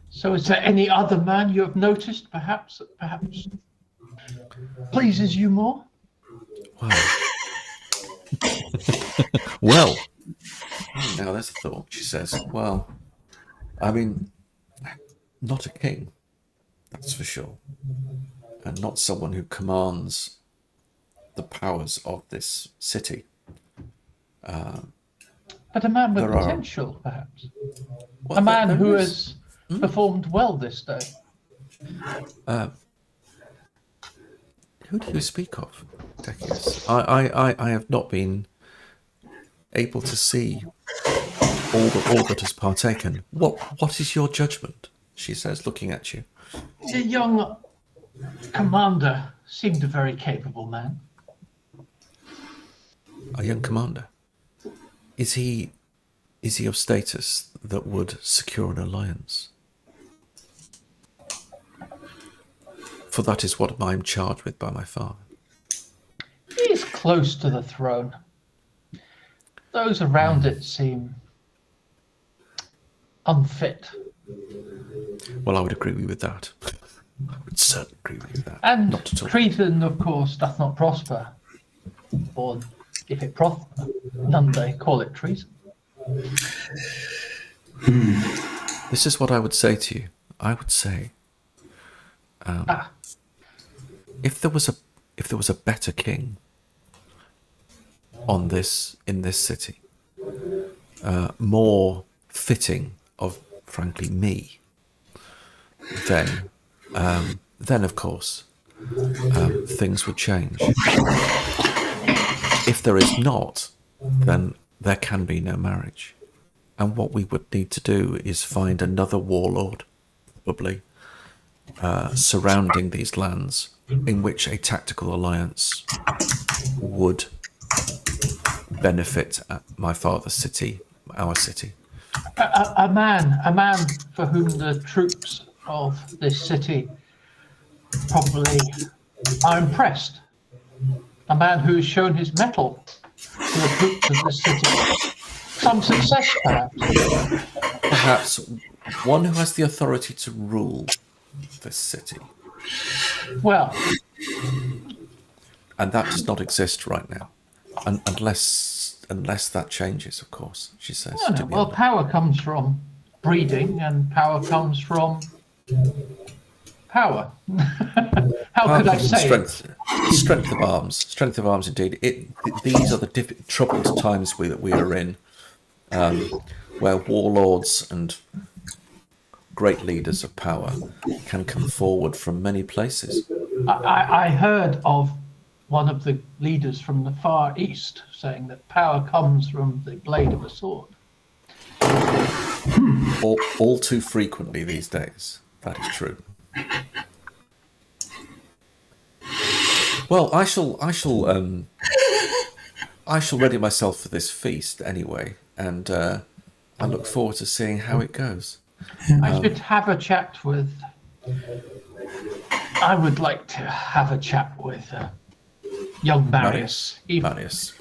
So is there any other man you have noticed, perhaps pleases you more? Well, now there's a thought. She says, well, I mean, not a king, that's for sure. And not someone who commands the powers of this city. But a man with there potential, perhaps. Well, a man there who is. has performed well this day. Who do you speak of, Decius? I have not been able to see all that has partaken. What is your judgment? She says, looking at you. The young commander seemed a very capable man. A young commander. Is he of status that would secure an alliance? For that is what I am charged with by my father. He is close to the throne. Those around it seem unfit. Well, I would agree with that. I would certainly agree with that. And not at all. treason, of course, doth not prosper. Or if it prosper, none they call it treason. This is what I would say to you. I would say, if there was a better king in this city, more fitting of, frankly, me, then of course things would change. If there is not, then there can be no marriage. And what we would need to do is find another warlord, probably, surrounding these lands, in which a tactical alliance would benefit my father's city, our city. A man for whom the troops of this city probably are impressed. A man who has shown his mettle to the troops of this city. Some success, perhaps. Perhaps one who has the authority to rule this city. Well, and that does not exist right now, unless that changes, of course. She says. no. Well, power comes from breeding, and power comes from power. How could I say strength of arms. Strength of arms, indeed. These are the troubled times that we are in, where warlords and great leaders of power can come forward from many places. I heard of one of the leaders from the Far East saying that power comes from the blade of a sword. All too frequently these days. That is true. Well, I shall ready myself for this feast anyway, and I look forward to seeing how it goes. I should have a chat with. I would like to have a chat with young Marius. Marius.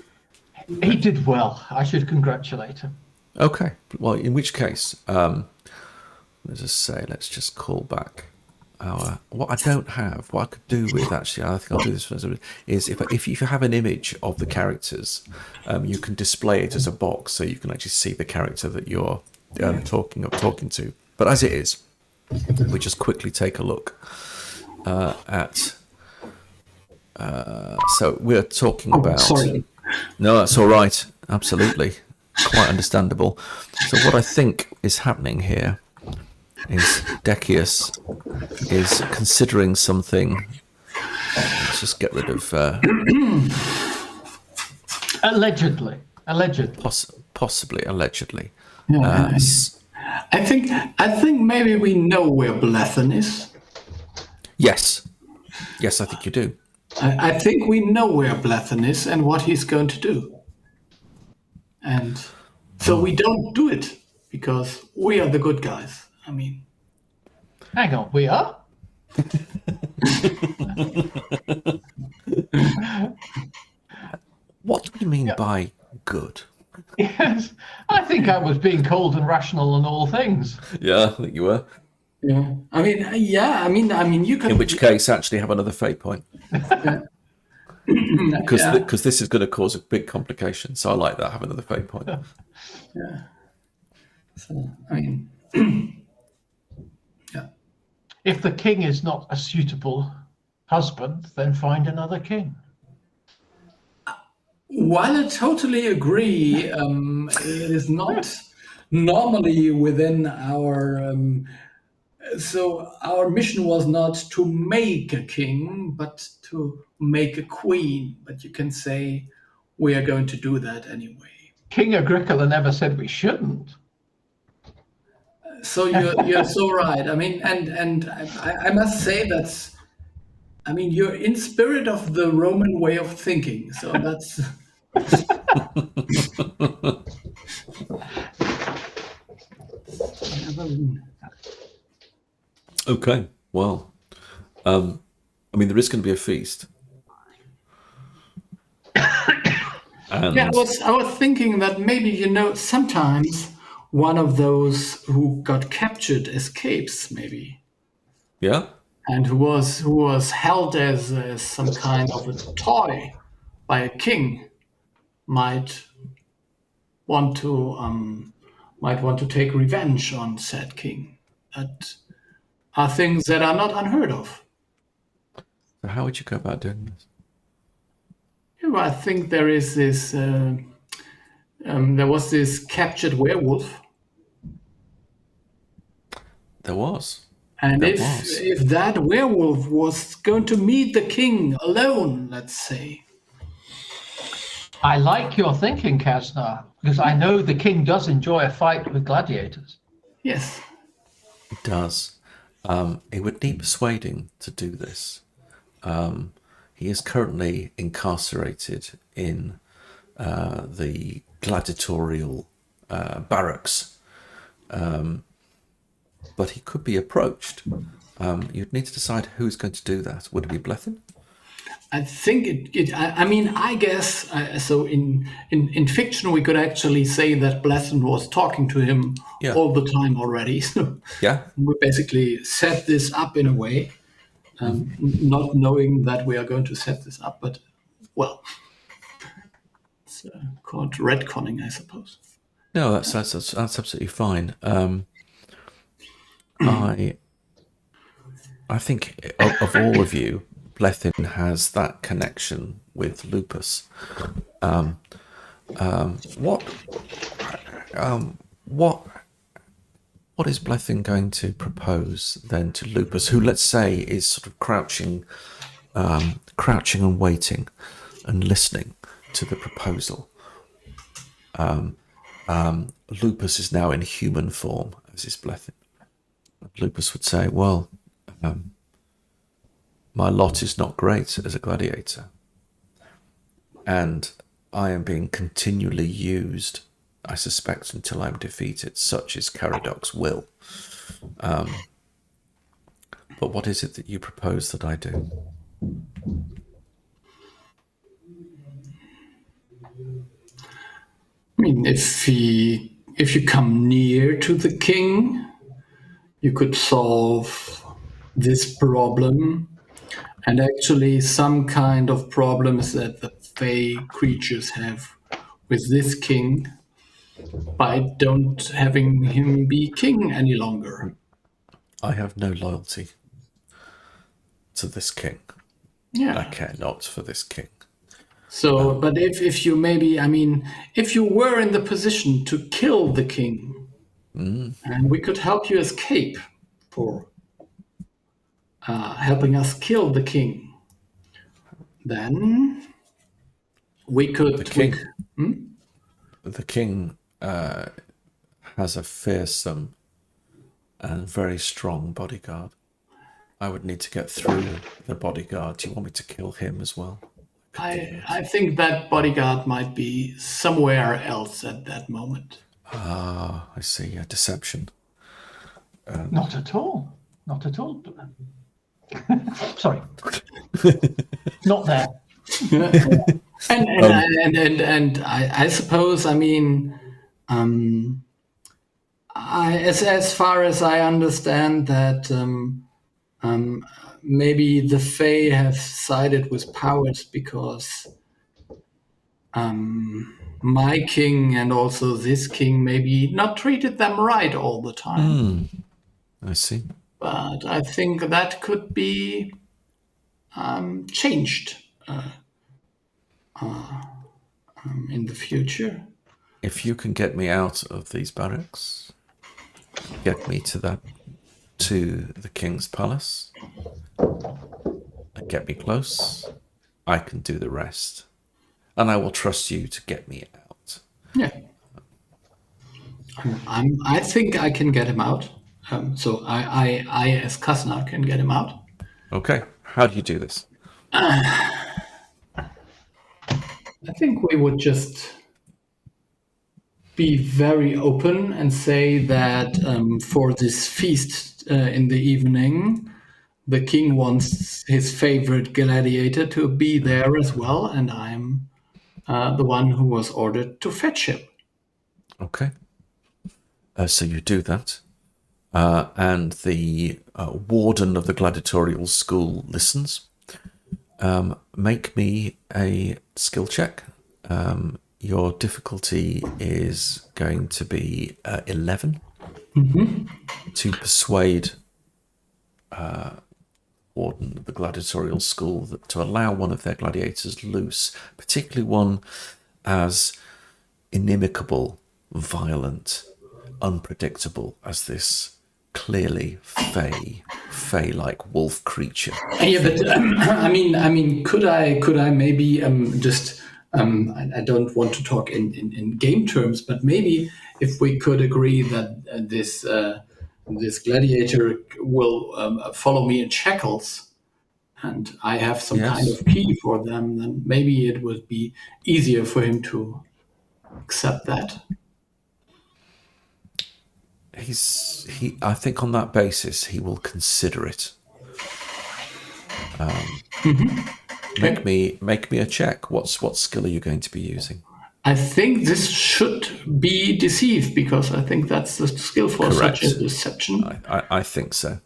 He did well. I should congratulate him. Okay. Well, in which case, let's just say, let's just call back our. What I don't have, what I could do with actually, I think I'll do this first, is if you have an image of the characters, you can display it as a box, so you can actually see the character that you're talking to. But as it is, we just quickly take a look at. So we're talking about. Sorry. No, that's all right. Absolutely, quite understandable. So what I think is happening here is Decius is considering something. Let's just get rid of. Allegedly. Possibly, allegedly. Yeah, I think maybe we know where Blethen is. Yes, I think you do. I think we know where Blethen is and what he's going to do. And so we don't do it because we are the good guys. I mean, hang on, we are? What do you mean by good? Yes, I think I was being cold and rational in all things. Yeah, I think you were. yeah. I mean, you can. In which case, actually have another fate point. Because this is going to cause a big complication. So I like that. Have another fate point. Yeah. So I mean, yeah. If the king is not a suitable husband, then find another king. While I totally agree, it is not normally within our. So our mission was not to make a king, but to make a queen. But you can say we are going to do that anyway. King Agricola never said we shouldn't. So you're so right. I mean, and I must say that's. I mean, you're in spirit of the Roman way of thinking. So that's. Okay. Well, I mean, there is going to be a feast. And Yeah, I was thinking that maybe, sometimes one of those who got captured escapes, maybe, yeah. and who was held as some kind of a toy by a king might want to take revenge on said king. That are things that are not unheard of. So how would you go about doing this? Yeah, I think there is this. There was this captured werewolf. There was. And There if was. if that werewolf was going to meet the king alone, let's say, I like your thinking, Kasnar, because I know the king does enjoy a fight with gladiators. yes, It does. It would need persuading to do this. He is currently incarcerated in the gladiatorial barracks, but he could be approached. You'd need to decide who's going to do that. Would it be Blethen? I think I guess so. In fiction, we could actually say that Blethen was talking to him Yeah. all the time already. So Yeah. we basically set this up in a way, not knowing that we are going to set this up. But well, it's called retconning, I suppose. No, that's absolutely fine. I think of all of you, Blethen has that connection with Lupus. What is Blethen going to propose then to Lupus, who, let's say, is sort of crouching and waiting and listening to the proposal? Lupus is now in human form, as is Blethen. Lupus would say, well, my lot is not great as a gladiator. And I am being continually used, I suspect, until I'm defeated. Such is Caradoc's will. But what is it that you propose that I do? I mean, if you come near to the king, you could solve this problem, and actually some kind of problems that the Fey creatures have with this king by don't having him be king any longer. I have no loyalty to this king. Yeah. I care not for this king. So, but if you maybe, I mean, if you were in the position to kill the king, and we could help you escape for helping us kill the king, then we could. The king has a fearsome and very strong bodyguard. I would need to get through the bodyguard. Do you want me to kill him as well? I think that bodyguard might be somewhere else at that moment. Ah, I see. A deception. Not at all. Not at all. Sorry. Not there. And I suppose, I mean, as far as I understand that maybe the Fae have sided with powers because my king and also this king maybe not treated them right all the time. I see. But I think that could be changed in the future. If you can get me out of these barracks, get me to the king's palace, and get me close, I can do the rest. And I will trust you to get me out. Yeah. I think I can get him out. So I as Kasna can get him out. Okay. How do you do this? I think we would just be very open and say that for this feast in the evening, the king wants his favorite gladiator to be there as well, and I'm the one who was ordered to fetch him. Okay. So you do that. And the warden of the gladiatorial school listens. Make me a skill check. Your difficulty is going to be 11 to persuade warden of the gladiatorial school to allow one of their gladiators loose, particularly one as inimicable, violent, unpredictable as this clearly fey-like wolf creature. Yeah, but I mean, could I maybe just I don't want to talk in game terms, but maybe if we could agree that this gladiator will follow me in shackles, and I have some kind of key for them, then maybe it would be easier for him to accept that. I think on that basis he will consider it. Make me a check. What skill are you going to be using? I think this should be deceive, because I think that's the skill for Correct. such a deception. I think so.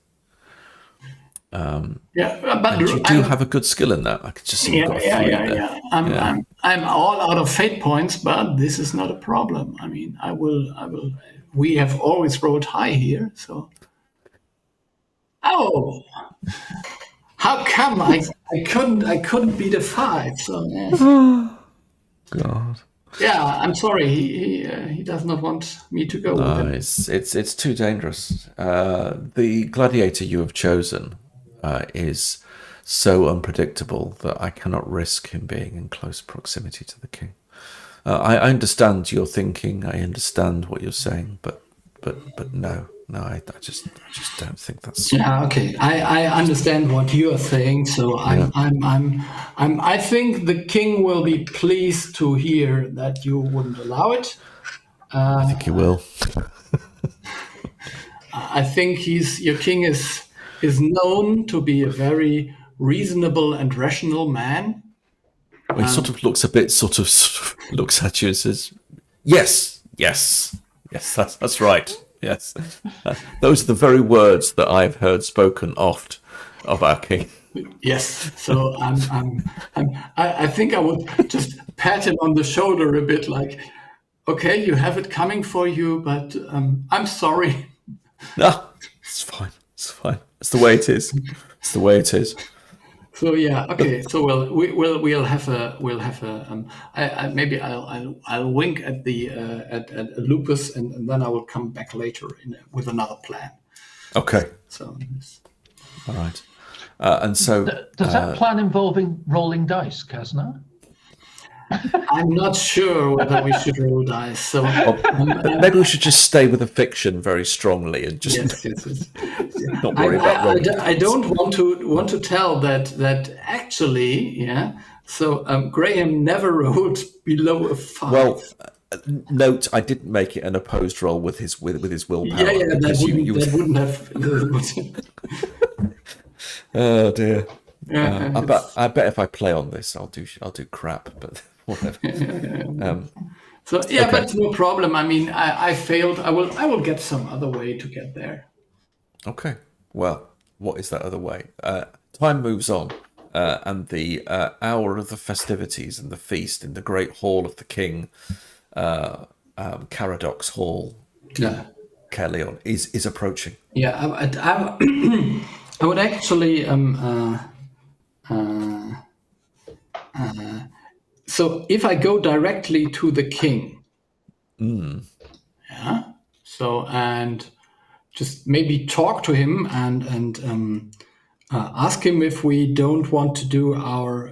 Yeah, but And you do have a good skill in that. I could just see you've got a 3 there. I'm all out of fate points, but this is not a problem. I mean, I will. We have always rolled high here, so. Oh, how come I couldn't beat a 5? So yeah. God. Yeah, I'm sorry. He does not want me to go with him. It's too dangerous. The gladiator you have chosen is so unpredictable that I cannot risk him being in close proximity to the king. I understand your thinking. I understand what you're saying, but no, No, I just don't think that's. Yeah, okay. I understand what you are saying. So I think the king will be pleased to hear that you wouldn't allow it. I think he will. I think your king is known to be a very reasonable and rational man. He sort of looks a bit, sort of looks at you and says, "Yes, yes, yes. That's right. Yes, those are the very words that I've heard spoken oft of our king." Yes. So I think I would just pat him on the shoulder a bit, like, okay, you have it coming for you, but I'm sorry. No, it's fine. It's fine. It's the way it is. It's the way it is. So yeah, okay. So we'll have a maybe I'll wink at the at Lupus, and then I will come back later with another plan. Okay. So All right. And so Does that plan involving rolling dice, Kazna? I'm not sure whether we should roll dice. So maybe we should just stay with the fiction very strongly and just yes. not worry about rolling. I don't want to tell that actually, yeah. So Graham never rolled below a 5. Well, note I didn't make it an opposed roll with his willpower. Yeah, that wouldn't have. Oh dear. Yeah, I bet if I play on this, I'll do crap. But whatever. So yeah, okay. but no problem. I mean, I failed. I will get some other way to get there. Okay. Well, what is that other way? Time moves on, and the hour of the festivities and the feast in the great hall of the king, Caradox Hall, Yeah. Caerleon, is approaching. Yeah, I would actually so if I go directly to the king, yeah. So and just maybe talk to him and ask him if we don't want to do our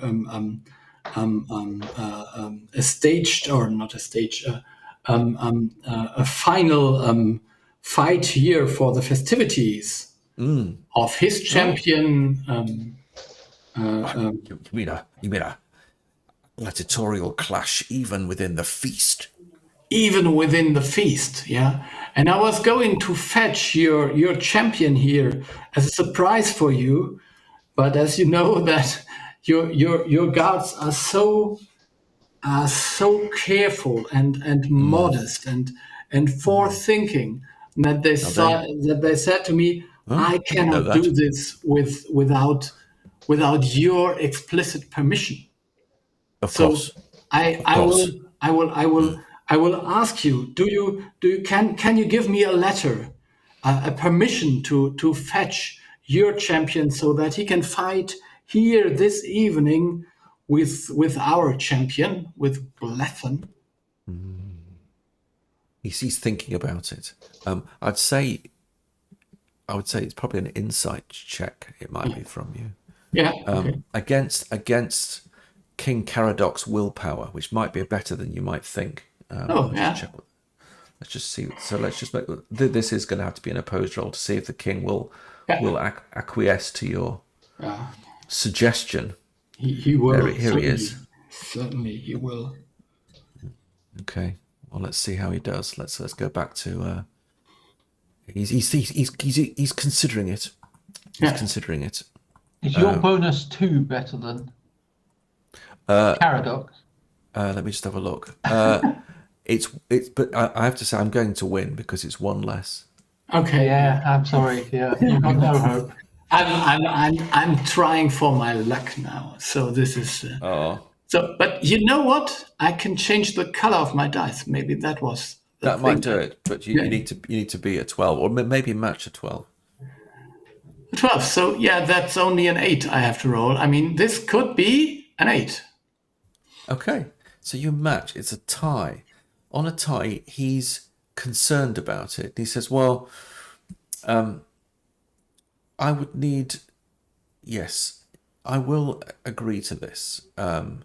a staged or not a staged a final fight here for the festivities of his champion. You mean a gladiatorial clash even within the feast? Even within the feast, yeah. And I was going to fetch your champion here as a surprise for you, but as you know that your guards are so careful and modest and forward-thinking that they said to me, I cannot do this without your explicit permission. Of course. I will ask you. Can you give me a letter, a permission to fetch your champion so that he can fight here this evening with our champion, with Blethen? He's thinking about it. I would say it's probably an insight check. It might be from you. Yeah. Okay. Against King Caradox's willpower, which might be better than you might think. Let's just see. So let's just make this is going to have to be an opposed roll to see if the king will acquiesce to your suggestion. He will. Here he is. Certainly, he will. Okay. Well, let's see how he does. Let's go back to. He's considering it. He's considering it. Is your bonus 2 better than Caradox? Let me just have a look. But I have to say I'm going to win because it's 1 less. Okay. Yeah, I'm sorry. Yeah, you've got no hope. I'm trying for my luck now. So this is. So, but you know what? I can change the color of my dice. Maybe that was. That might do it, but you need to be at 12, or maybe match a 12. 12. So yeah, that's only an 8 I have to roll. I mean, this could be an 8. Okay, so you match. It's a tie. On a tie, he's concerned about it. He says, "Well, I would need. Yes, I will agree to this. I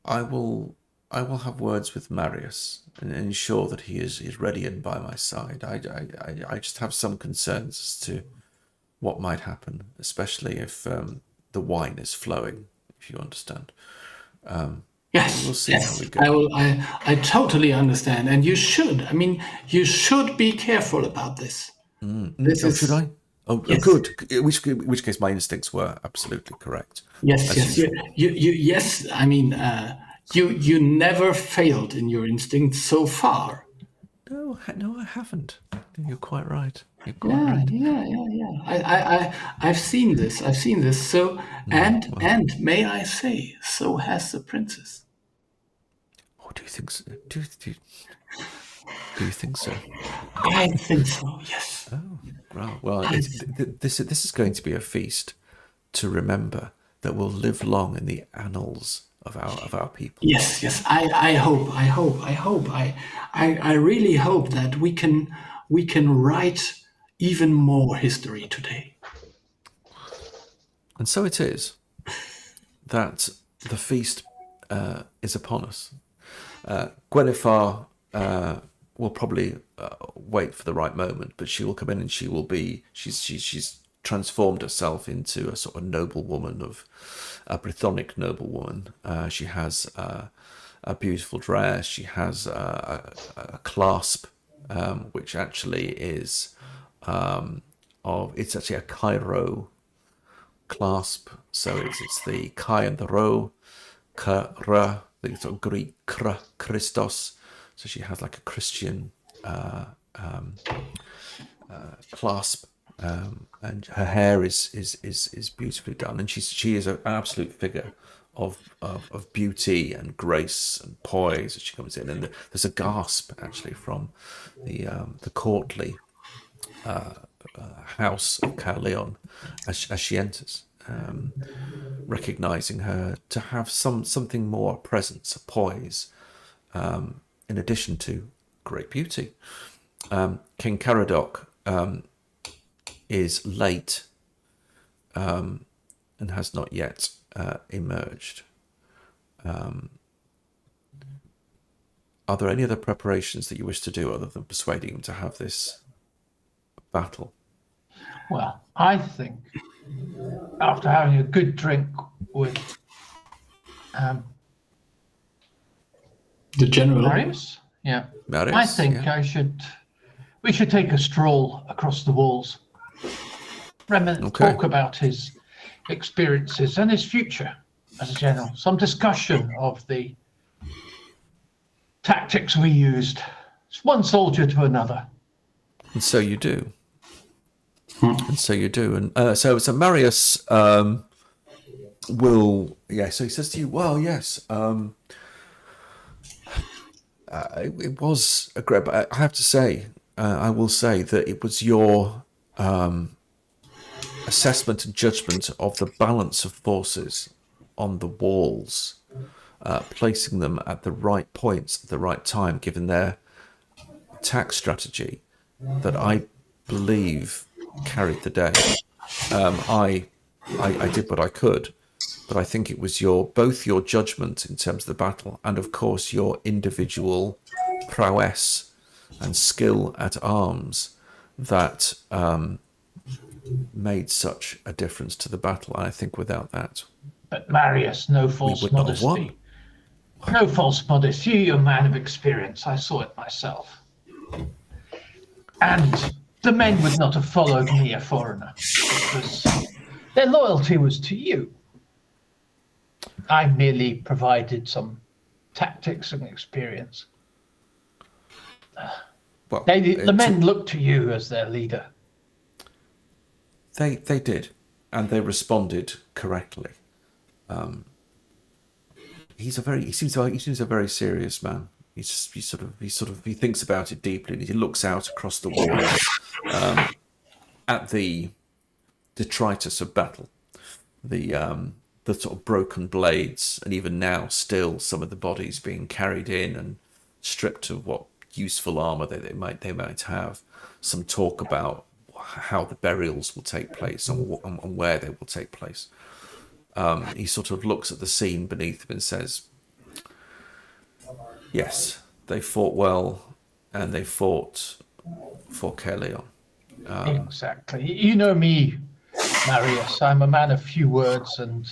will I will have words with Marius and ensure that he is ready and by my side. I just have some concerns as to what might happen, especially if the wine is flowing, if you understand. Yes, We'll see how we go. I will. I totally understand, and you should. I mean, you should be careful about this. This is. Should I? Oh, Yes. good. In which case, my instincts were absolutely correct. Yes, as yes, usual. yes. I mean, you never failed in your instincts so far. No, I haven't. You're quite right. You're quite Yeah, right. yeah. I've seen this. I've seen this. So, and may I say, so has the princess. Oh, do you think so? Do you think so? I think so. Yes. Well, this is going to be a feast to remember that will live long in the annals of our people. Yes. I hope. I really hope that we can write even more history today. And so it is that the feast is upon us. Gwennifer will probably wait for the right moment, but she will come in and she's transformed herself into a sort of noblewoman, of a Brythonic noblewoman. She has a beautiful dress. She has a clasp, which actually is it's actually a Cairo clasp. So it's the Chi and the Rho, Kra, the sort of Greek Kra, Christos. So she has like a Christian clasp, and her hair is beautifully done, and she is an absolute figure of beauty and grace and poise as she comes in. And there's a gasp actually from the courtly house of Caerleon as she enters, recognizing her to have something more presence, a poise, in addition to great beauty. King Caradoc is late and has not yet emerged. Are there any other preparations that you wish to do other than persuading him to have this battle? Well, I think after having a good drink with The general. Marius, Marius, I think we should take a stroll across the walls. Talk about his experiences and his future as a general. Some discussion of the tactics we used. It's one soldier to another. And so you do. And so you do. And so Marius will, so he says to you, well, yes, it was a great, but I have to say, I will say that it was your assessment and judgment of the balance of forces on the walls, placing them at the right points at the right time, given their attack strategy, that I believe carried the day. I did what I could, but I think it was both your judgment in terms of the battle and, of course, your individual prowess and skill at arms that made such a difference to the battle. And I think without that, but Marius, no false modesty. No false modesty. You're a man of experience. I saw it myself. And the men would not have followed me, a foreigner, because their loyalty was to you. I merely provided some tactics and experience. well, The men looked to you as their leader. They did, and they responded correctly. He seems a very serious man. He thinks about it deeply, and he looks out across the wall at the detritus of battle, the sort of broken blades, and even now still some of the bodies being carried in and stripped of what useful armor they might have. Some talk about how the burials will take place and where they will take place. He sort of looks at the scene beneath him and says, Yes, they fought well, and they fought for Caerleon. Exactly. You know me, Marius. I'm a man of few words and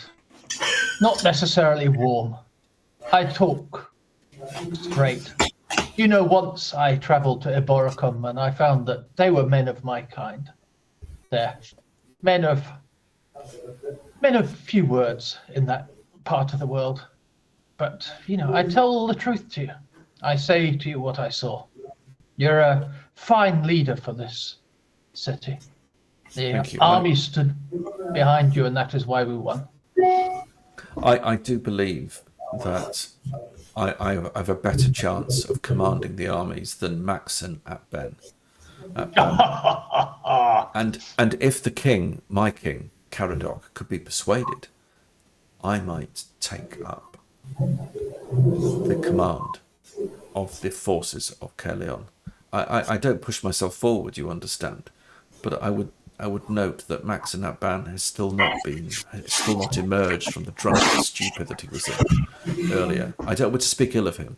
not necessarily warm. I talk straight. You know, once I travelled to Eboracum and I found that they were men of my kind. They're men of few words in that part of the world. But, you know, I tell the truth to you. I say to you what I saw. You're a fine leader for this city. The Thank you. army stood behind you, and that is why we won. I do believe that I have a better chance of commanding the armies than Maxon at Ben. And if the king, my king, Caradoc, could be persuaded, I might take up the command of the forces of Caerleon. I don't push myself forward, you understand, but I would note that Maxon ap Ban has still not emerged from the drunken stupor that he was in earlier. I don't want to speak ill of him,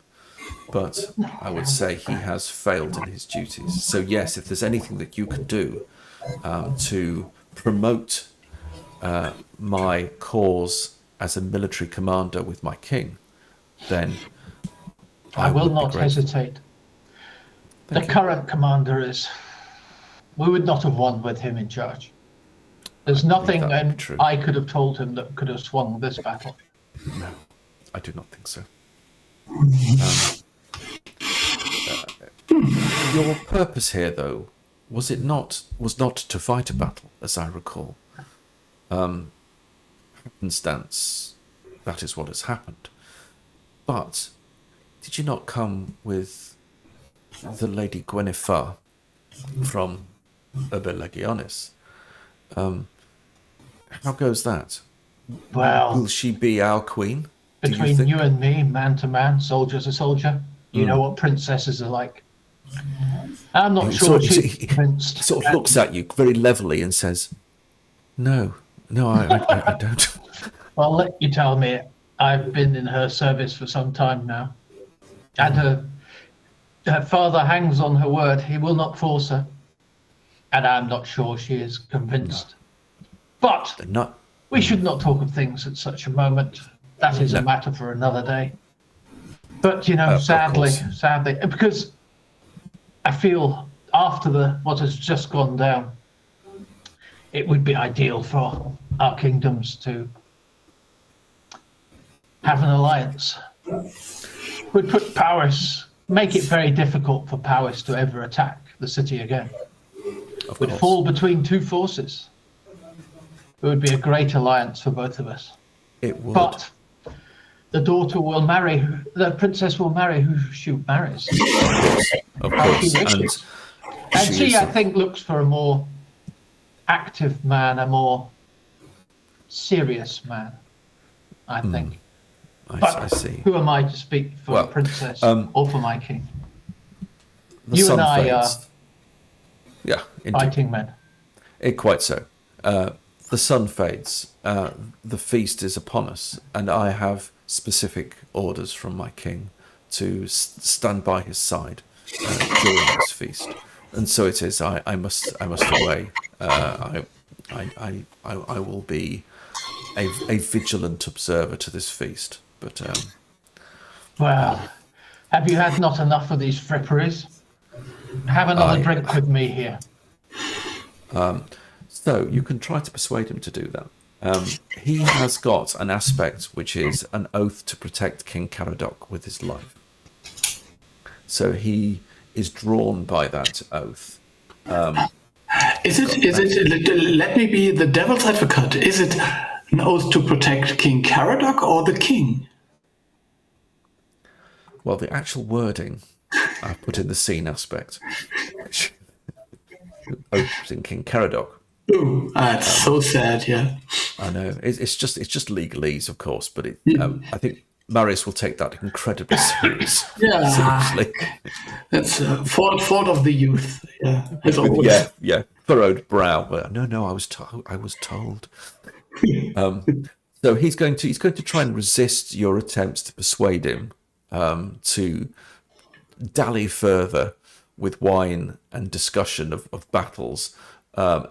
but I would say he has failed in his duties. So yes, if there's anything that you can do to promote my cause as a military commander with my king, then I will not hesitate. The current commander we would not have won with him in charge. There's nothing I could have told him that could have swung this battle. No, I do not think so. Your purpose here, though, was not to fight a battle, as I recall. Happenstance, that is what has happened. But did you not come with the Lady Gwennifer from Legionis? How goes that? Well, will she be our queen? Between you and me, man to man, soldier to soldier, you know what princesses are like. I'm not sure she's convinced. He sort of looks at you very levelly and says, No, I don't. Well, I'll let you tell me. I've been in her service for some time now. And her father hangs on her word. He will not force her. And I'm not sure she is convinced. No. But we should not talk of things at such a moment. That is a matter for another day. But, you know, sadly, because I feel after what has just gone down, it would be ideal for our kingdoms to have an alliance. Would put Powys, make it very difficult for Powys to ever attack the city again. Would fall between two forces. It would be a great alliance for both of us. It would. But the daughter will marry, the princess will marry who she marries. Of course. And she, I think, looks for a more active man, a more serious man, I think. I see. Who am I to speak for a princess or for my king? You and I are fighting men. Quite so. The sun fades. The feast is upon us, and I have specific orders from my king to stand by his side during this feast. And so it is. I must away. I will be a vigilant observer to this feast. But well, have you had not enough of these fripperies? Have another drink with me here. So you can try to persuade him to do that. He has got an aspect which is an oath to protect King Caradoc with his life. So he is drawn by that oath. Is it? Let me be the devil's advocate. Is it an oath to protect King Caradoc or the king? Well, the actual wording I put in the scene aspect. Oath in King Caradoc. Ooh, that's so sad. Yeah, I know. It's just legalese, of course, but I think Marius will take that incredibly serious. Seriously. That's fault of the youth. Yeah, as always. Yeah. Furrowed brow. But no, I was told. So he's going to try and resist your attempts to persuade him to dally further with wine and discussion of battles,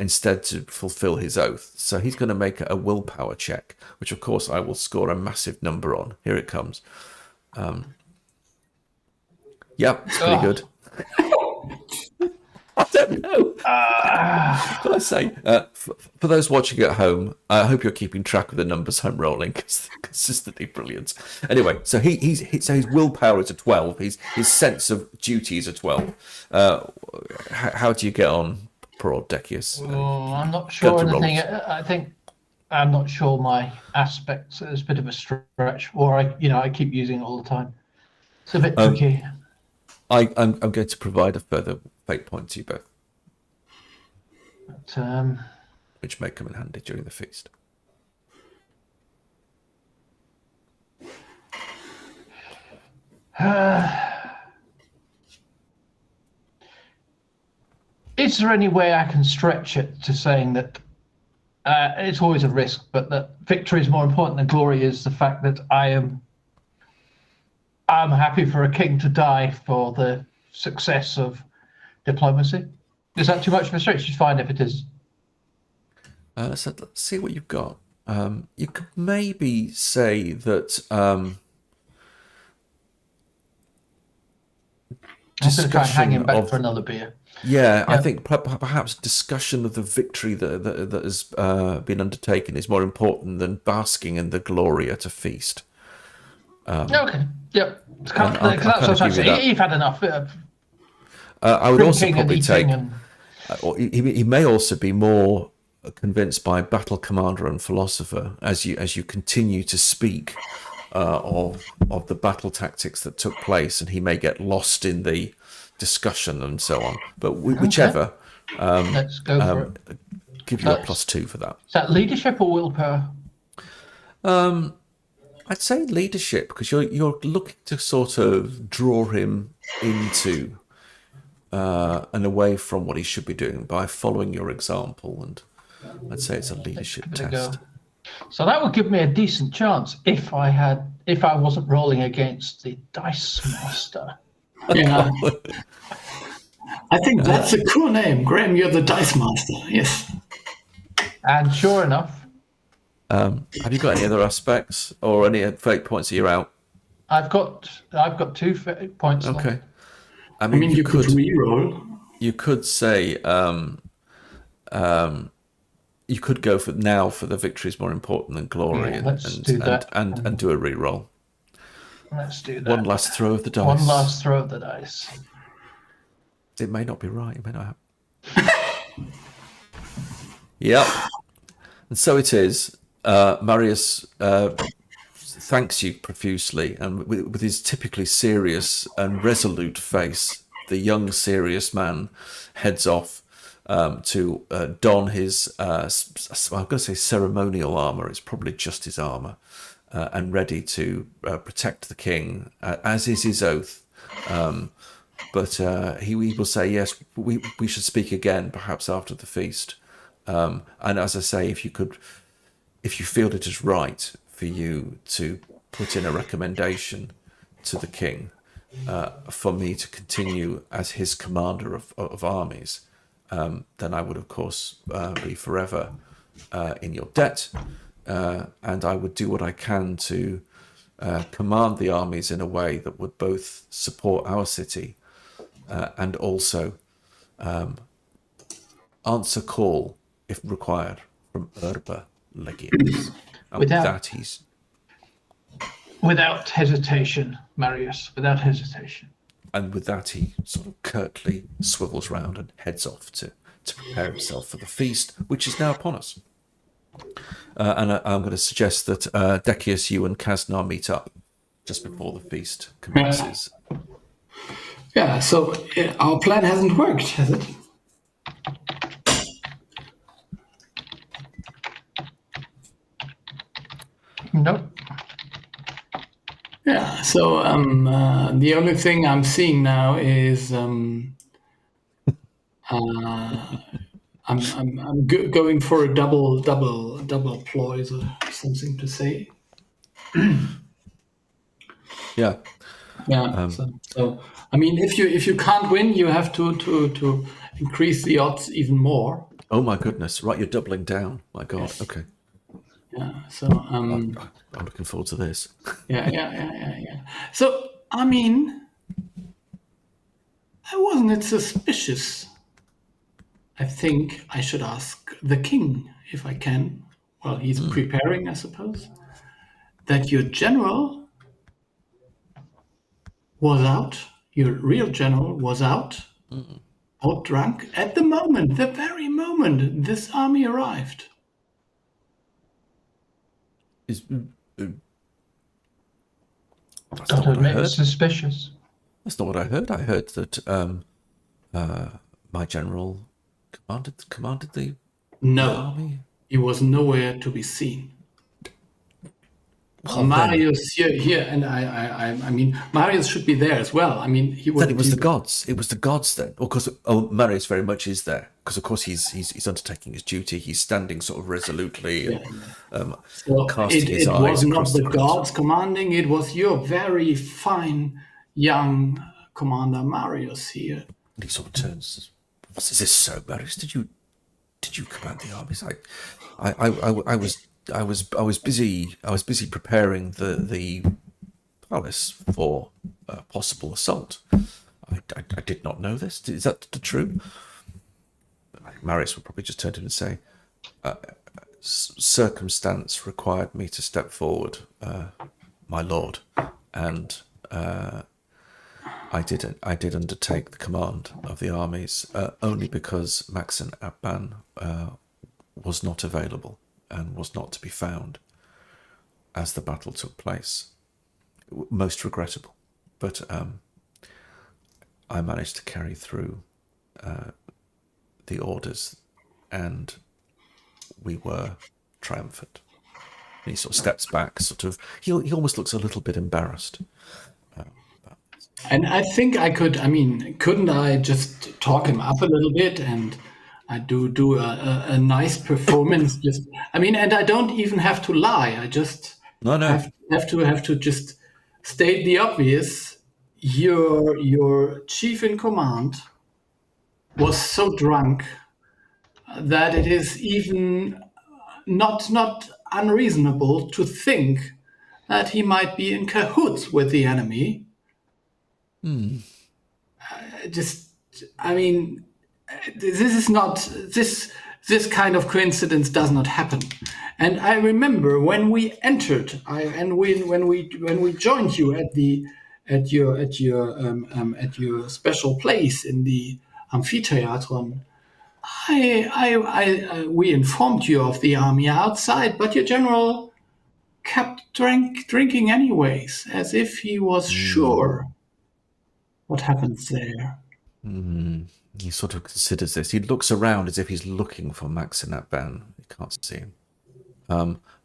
instead to fulfill his oath. So he's going to make a willpower check, which of course I will score a massive number on. Here it comes. Yep, it's pretty good. I don't know. But I say, for those watching at home, I hope you're keeping track of the numbers I'm rolling, because they're consistently brilliant. Anyway, so so his willpower is a 12. His sense of duty is a 12. How do you get on, poor old Decius? I'm not sure anything. I think I'm not sure my aspects. It's a bit of a stretch, or I keep using it all the time. It's a bit tricky. I'm going to provide a further fate point to you both, But, which may come in handy during the feast. Is there any way I can stretch it to saying that it's always a risk, but that victory is more important than glory? Is the fact that I'm happy for a king to die for the success of diplomacy? Is that too much of a stretch? It's fine if it is. So let's see what you've got. You could maybe say that I'm going to try and hang him back of- for another beer. Yeah, I think perhaps discussion of the victory that has been undertaken is more important than basking in the glory at a feast. Okay. Yep. I'll That's what I'm give you saying. that. You've had enough I would also drinking and probably eating take. and Or he may also be more convinced by battle commander and philosopher as you continue to speak of the battle tactics that took place, and he may get lost in the discussion and so on. But whichever, let's go for it. give you a +2 for that. Is that leadership or willpower? I'd say leadership, because you're looking to sort of draw him into and away from what he should be doing by following your example, and I'd say it's a leadership Give it a test. go. So that would give me a decent chance if I wasn't rolling against the dice master. Yeah. I think that's a cool name. Graham, you're the dice master. Yes. And sure enough, Have you got any other aspects or any fate points that you're out? I've got 2 points. Okay. Left. I mean, you could re-roll. You could say you could go for the victory is more important than glory, Yeah, let's do that. and do a re-roll. Let's do that. One last throw of the dice. One last throw of the dice. It may not be right. It may not happen. Yep. And so it is. Marius thanks you profusely, and with his typically serious and resolute face, the young serious man heads off to don his I'm going to say ceremonial armor. It's probably just his armor, and ready to protect the king, as is his oath. But he will say, yes, we should speak again, perhaps after the feast. And as I say, if you feel it is right for you to put in a recommendation to the king for me to continue as his commander of armies, then I would, of course, be forever in your debt, and I would do what I can to command the armies in a way that would both support our city and also answer call, if required, from Urba Legions. And without hesitation, Marius, without hesitation. And with that, he sort of curtly swivels round and heads off to prepare himself for the feast, which is now upon us. And I'm going to suggest that Decius, you and Kaznar meet up just before the feast commences. Yeah, so our plan hasn't worked, has it? Nope. Yeah, so the only thing I'm seeing now is I'm going for a double ploys or something to say. Yeah. Yeah. So I mean, if you can't win, you have to increase the odds even more. Oh my goodness! Right, you're doubling down. My God. Yes. Okay. Yeah. So I'm looking forward to this. yeah. So I mean, I wasn't it suspicious. I think I should ask the king if I can. Well, he's preparing, I suppose. That your general was out. Your real general was out. Out drunk at the moment, the very moment this army arrived. Is that's Got not to what I admit, heard. it's suspicious. That's not what I heard. I heard that my general commanded the No, army. he was nowhere to be seen. Well, Marius here, and I mean, Marius should be there as well. I mean, he would. then it was the gods. It was the gods then. Of course, Marius very much is there because, of course, he's undertaking his duty. He's standing sort of resolutely, and So casting his it eyes was not across the the crowd. gods commanding. It was your very fine young commander Marius here. And he sort of turns. What is this so, Marius? Did you command the armies? I was busy preparing the palace for a possible assault. I did not know this. Is that true? Marius would probably just turn to him and say, circumstance required me to step forward, my lord, and I did undertake the command of the armies only because Maxen Abban was not available and was not to be found as the battle took place. Most regrettable, but I managed to carry through the orders, and we were triumphant. And he sort of steps back, sort of. He almost looks a little bit embarrassed. And I think I could. I mean, couldn't I just talk him up a little bit and I do a nice performance? Just, I mean, and I don't even have to lie. I just No. have to just state the obvious. Your chief in command was so drunk that it is even not unreasonable to think that he might be in cahoots with the enemy. I mean, this is not this kind of coincidence does not happen. And I remember when we entered, when we joined you at your special place in the amphitheatron. We informed you of the army outside, but your general kept drinking anyways, as if he was sure what happens there. He sort of considers this. He looks around as if he's looking for Maxen Abban. He can't see him.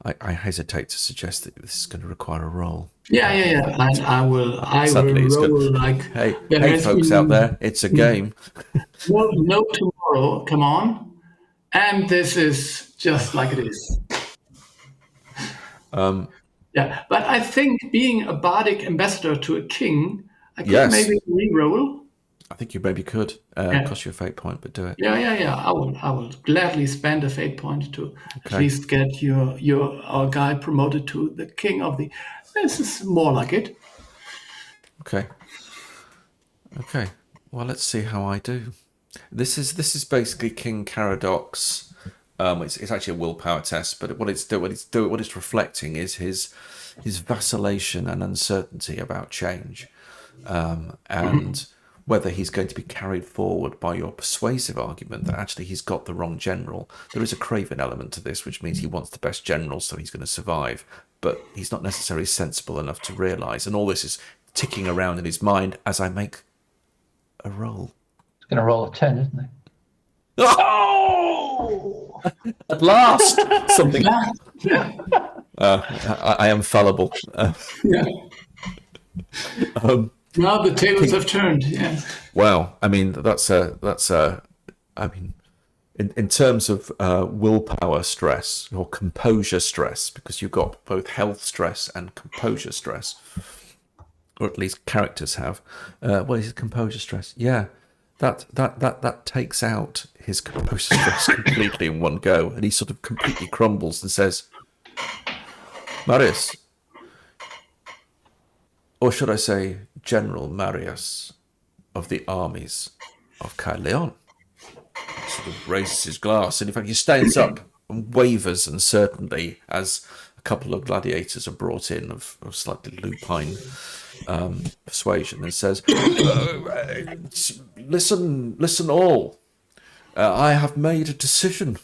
I hesitate to suggest that this is going to require a roll. Yeah. And I will roll like. Hey, folks out there, it's a game. No tomorrow, come on. And this is just like it is. Yeah, but I think being a bardic ambassador to a king, I could maybe re-roll. I think you maybe could. Cost you a fate point, but do it. Yeah. I will gladly spend a fate point to at least get our guy promoted to the king of the. This is more like it. Okay. Well, let's see how I do. This is basically King Caradox. It's actually a willpower test, but what it's reflecting is his vacillation and uncertainty about change, and whether he's going to be carried forward by your persuasive argument that actually he's got the wrong general. There is a craven element to this, which means he wants the best general, so he's going to survive, but he's not necessarily sensible enough to realise. And all this is ticking around in his mind as I make a roll. He's going to roll a 10, isn't he? Oh! At last! Something. I am fallible. Now the tables have turned. Yeah. Wow. I mean, that's in terms of willpower stress or composure stress, because you've got both health stress and composure stress. or at least characters have. What is his composure stress? Yeah, that takes out his composure stress completely in one go, and he sort of completely crumbles and says, Marius, or should I say General Marius of the armies of Caerleon. He sort of raises his glass, and in fact he stands up and wavers uncertainly as a couple of gladiators are brought in of slightly lupine persuasion, and says, listen all, I have made a decision.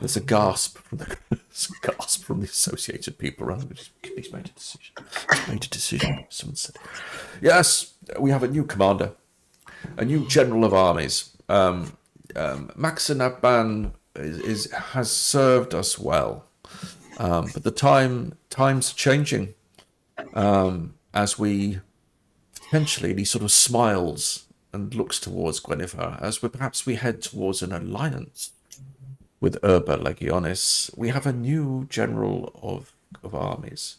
There's a gasp from the associated people around me. He's made a decision. He's made a decision. Someone said, yes, we have a new commander, a new general of armies. Maxinabban has served us well, but the times are changing. As we potentially, and he sort of smiles and looks towards Guinevere, as we head towards an alliance with Urba Legionis. We have a new general of armies.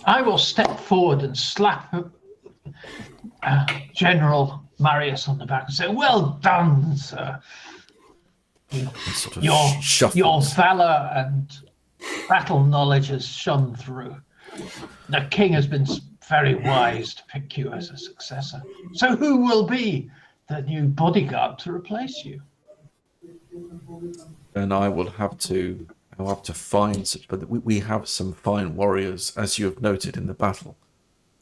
I will step forward and slap General Marius on the back and say, well done, sir. Sort of Your valor and battle knowledge has shone through. The king has been very wise to pick you as a successor. So who will be the new bodyguard to replace you? And I'll have to find such, but we have some fine warriors, as you have noted in the battle.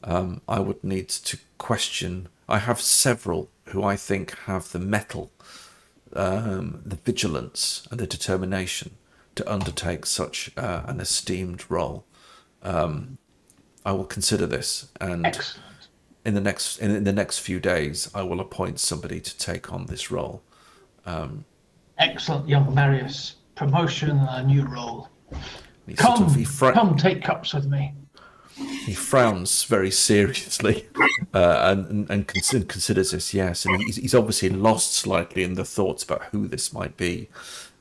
I would need to question. I have several who I think have the mettle, the vigilance, and the determination to undertake such an esteemed role. I will consider this, and Excellent. in the next few days, I will appoint somebody to take on this role. Excellent, young Marius. Promotion and a new role. Come take cups with me. He frowns very seriously and considers this, yes. And he's obviously lost slightly in the thoughts about who this might be,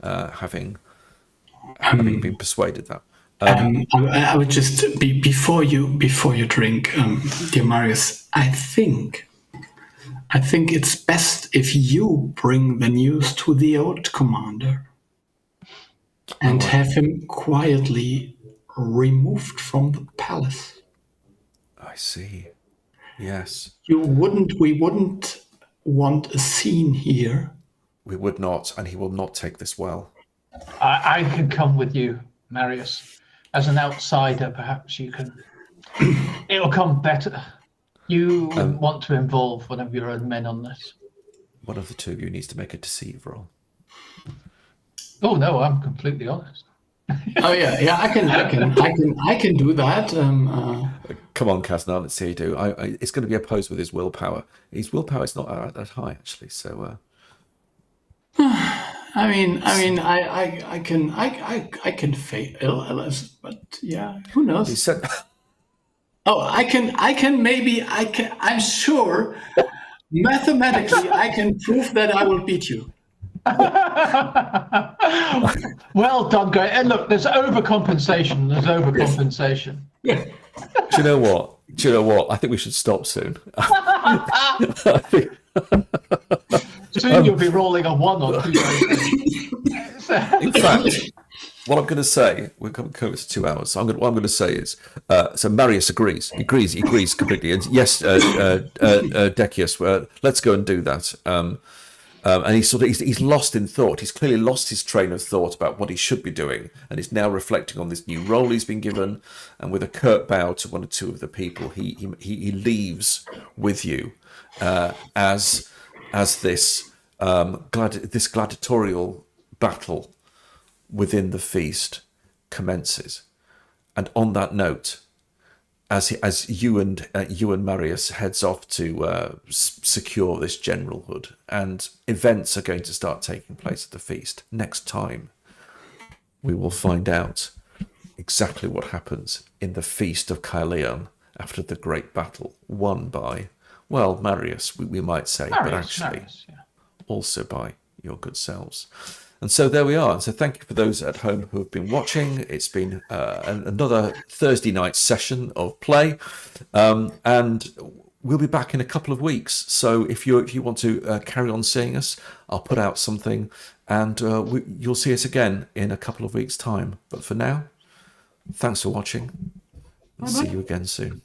having been persuaded that. I would just before you drink, dear Marius. I think it's best if you bring the news to the old commander and have him quietly removed from the palace. I see. Yes. We wouldn't want a scene here. We would not, and he will not take this well. I can come with you, Marius. As an outsider, perhaps you can. It'll come better. You want to involve one of your own men on this. One of the two of you needs to make a deceive roll. Oh no, I'm completely honest. Oh yeah, I can do that. Come on, Casnar, let's see how you do. It's going to be opposed with his willpower. His willpower is not that high, actually. So. I can fail, but yeah, who knows? He said. Oh, I'm sure mathematically I can prove that I will beat you. Well done, guy. And look, there's overcompensation. Do you know what? I think we should stop soon. Soon you'll be rolling a 1 or 2. In fact, what I'm going to say, we're coming to 2 hours. So what I'm going to say is, so Marius agrees. He agrees completely. And yes, Decius, let's go and do that. And he's lost in thought. He's clearly lost his train of thought about what he should be doing, and he's now reflecting on this new role he's been given. And with a curt bow to one or two of the people, he leaves with you as this this gladiatorial battle within the feast commences. And on that note, as you and Marius heads off to secure this generalhood, and events are going to start taking place at the feast. Next time, we will find out exactly what happens in the feast of Caerleon after the great battle won by, well, Marius, we might say, but actually Marius, yeah. also by your good selves. And so there we are. And so thank you for those at home who have been watching. It's been another Thursday night session of play, and we'll be back in a couple of weeks. So if you want to carry on seeing us, I'll put out something, and you'll see us again in a couple of weeks' time. But for now, thanks for watching. And see you again soon.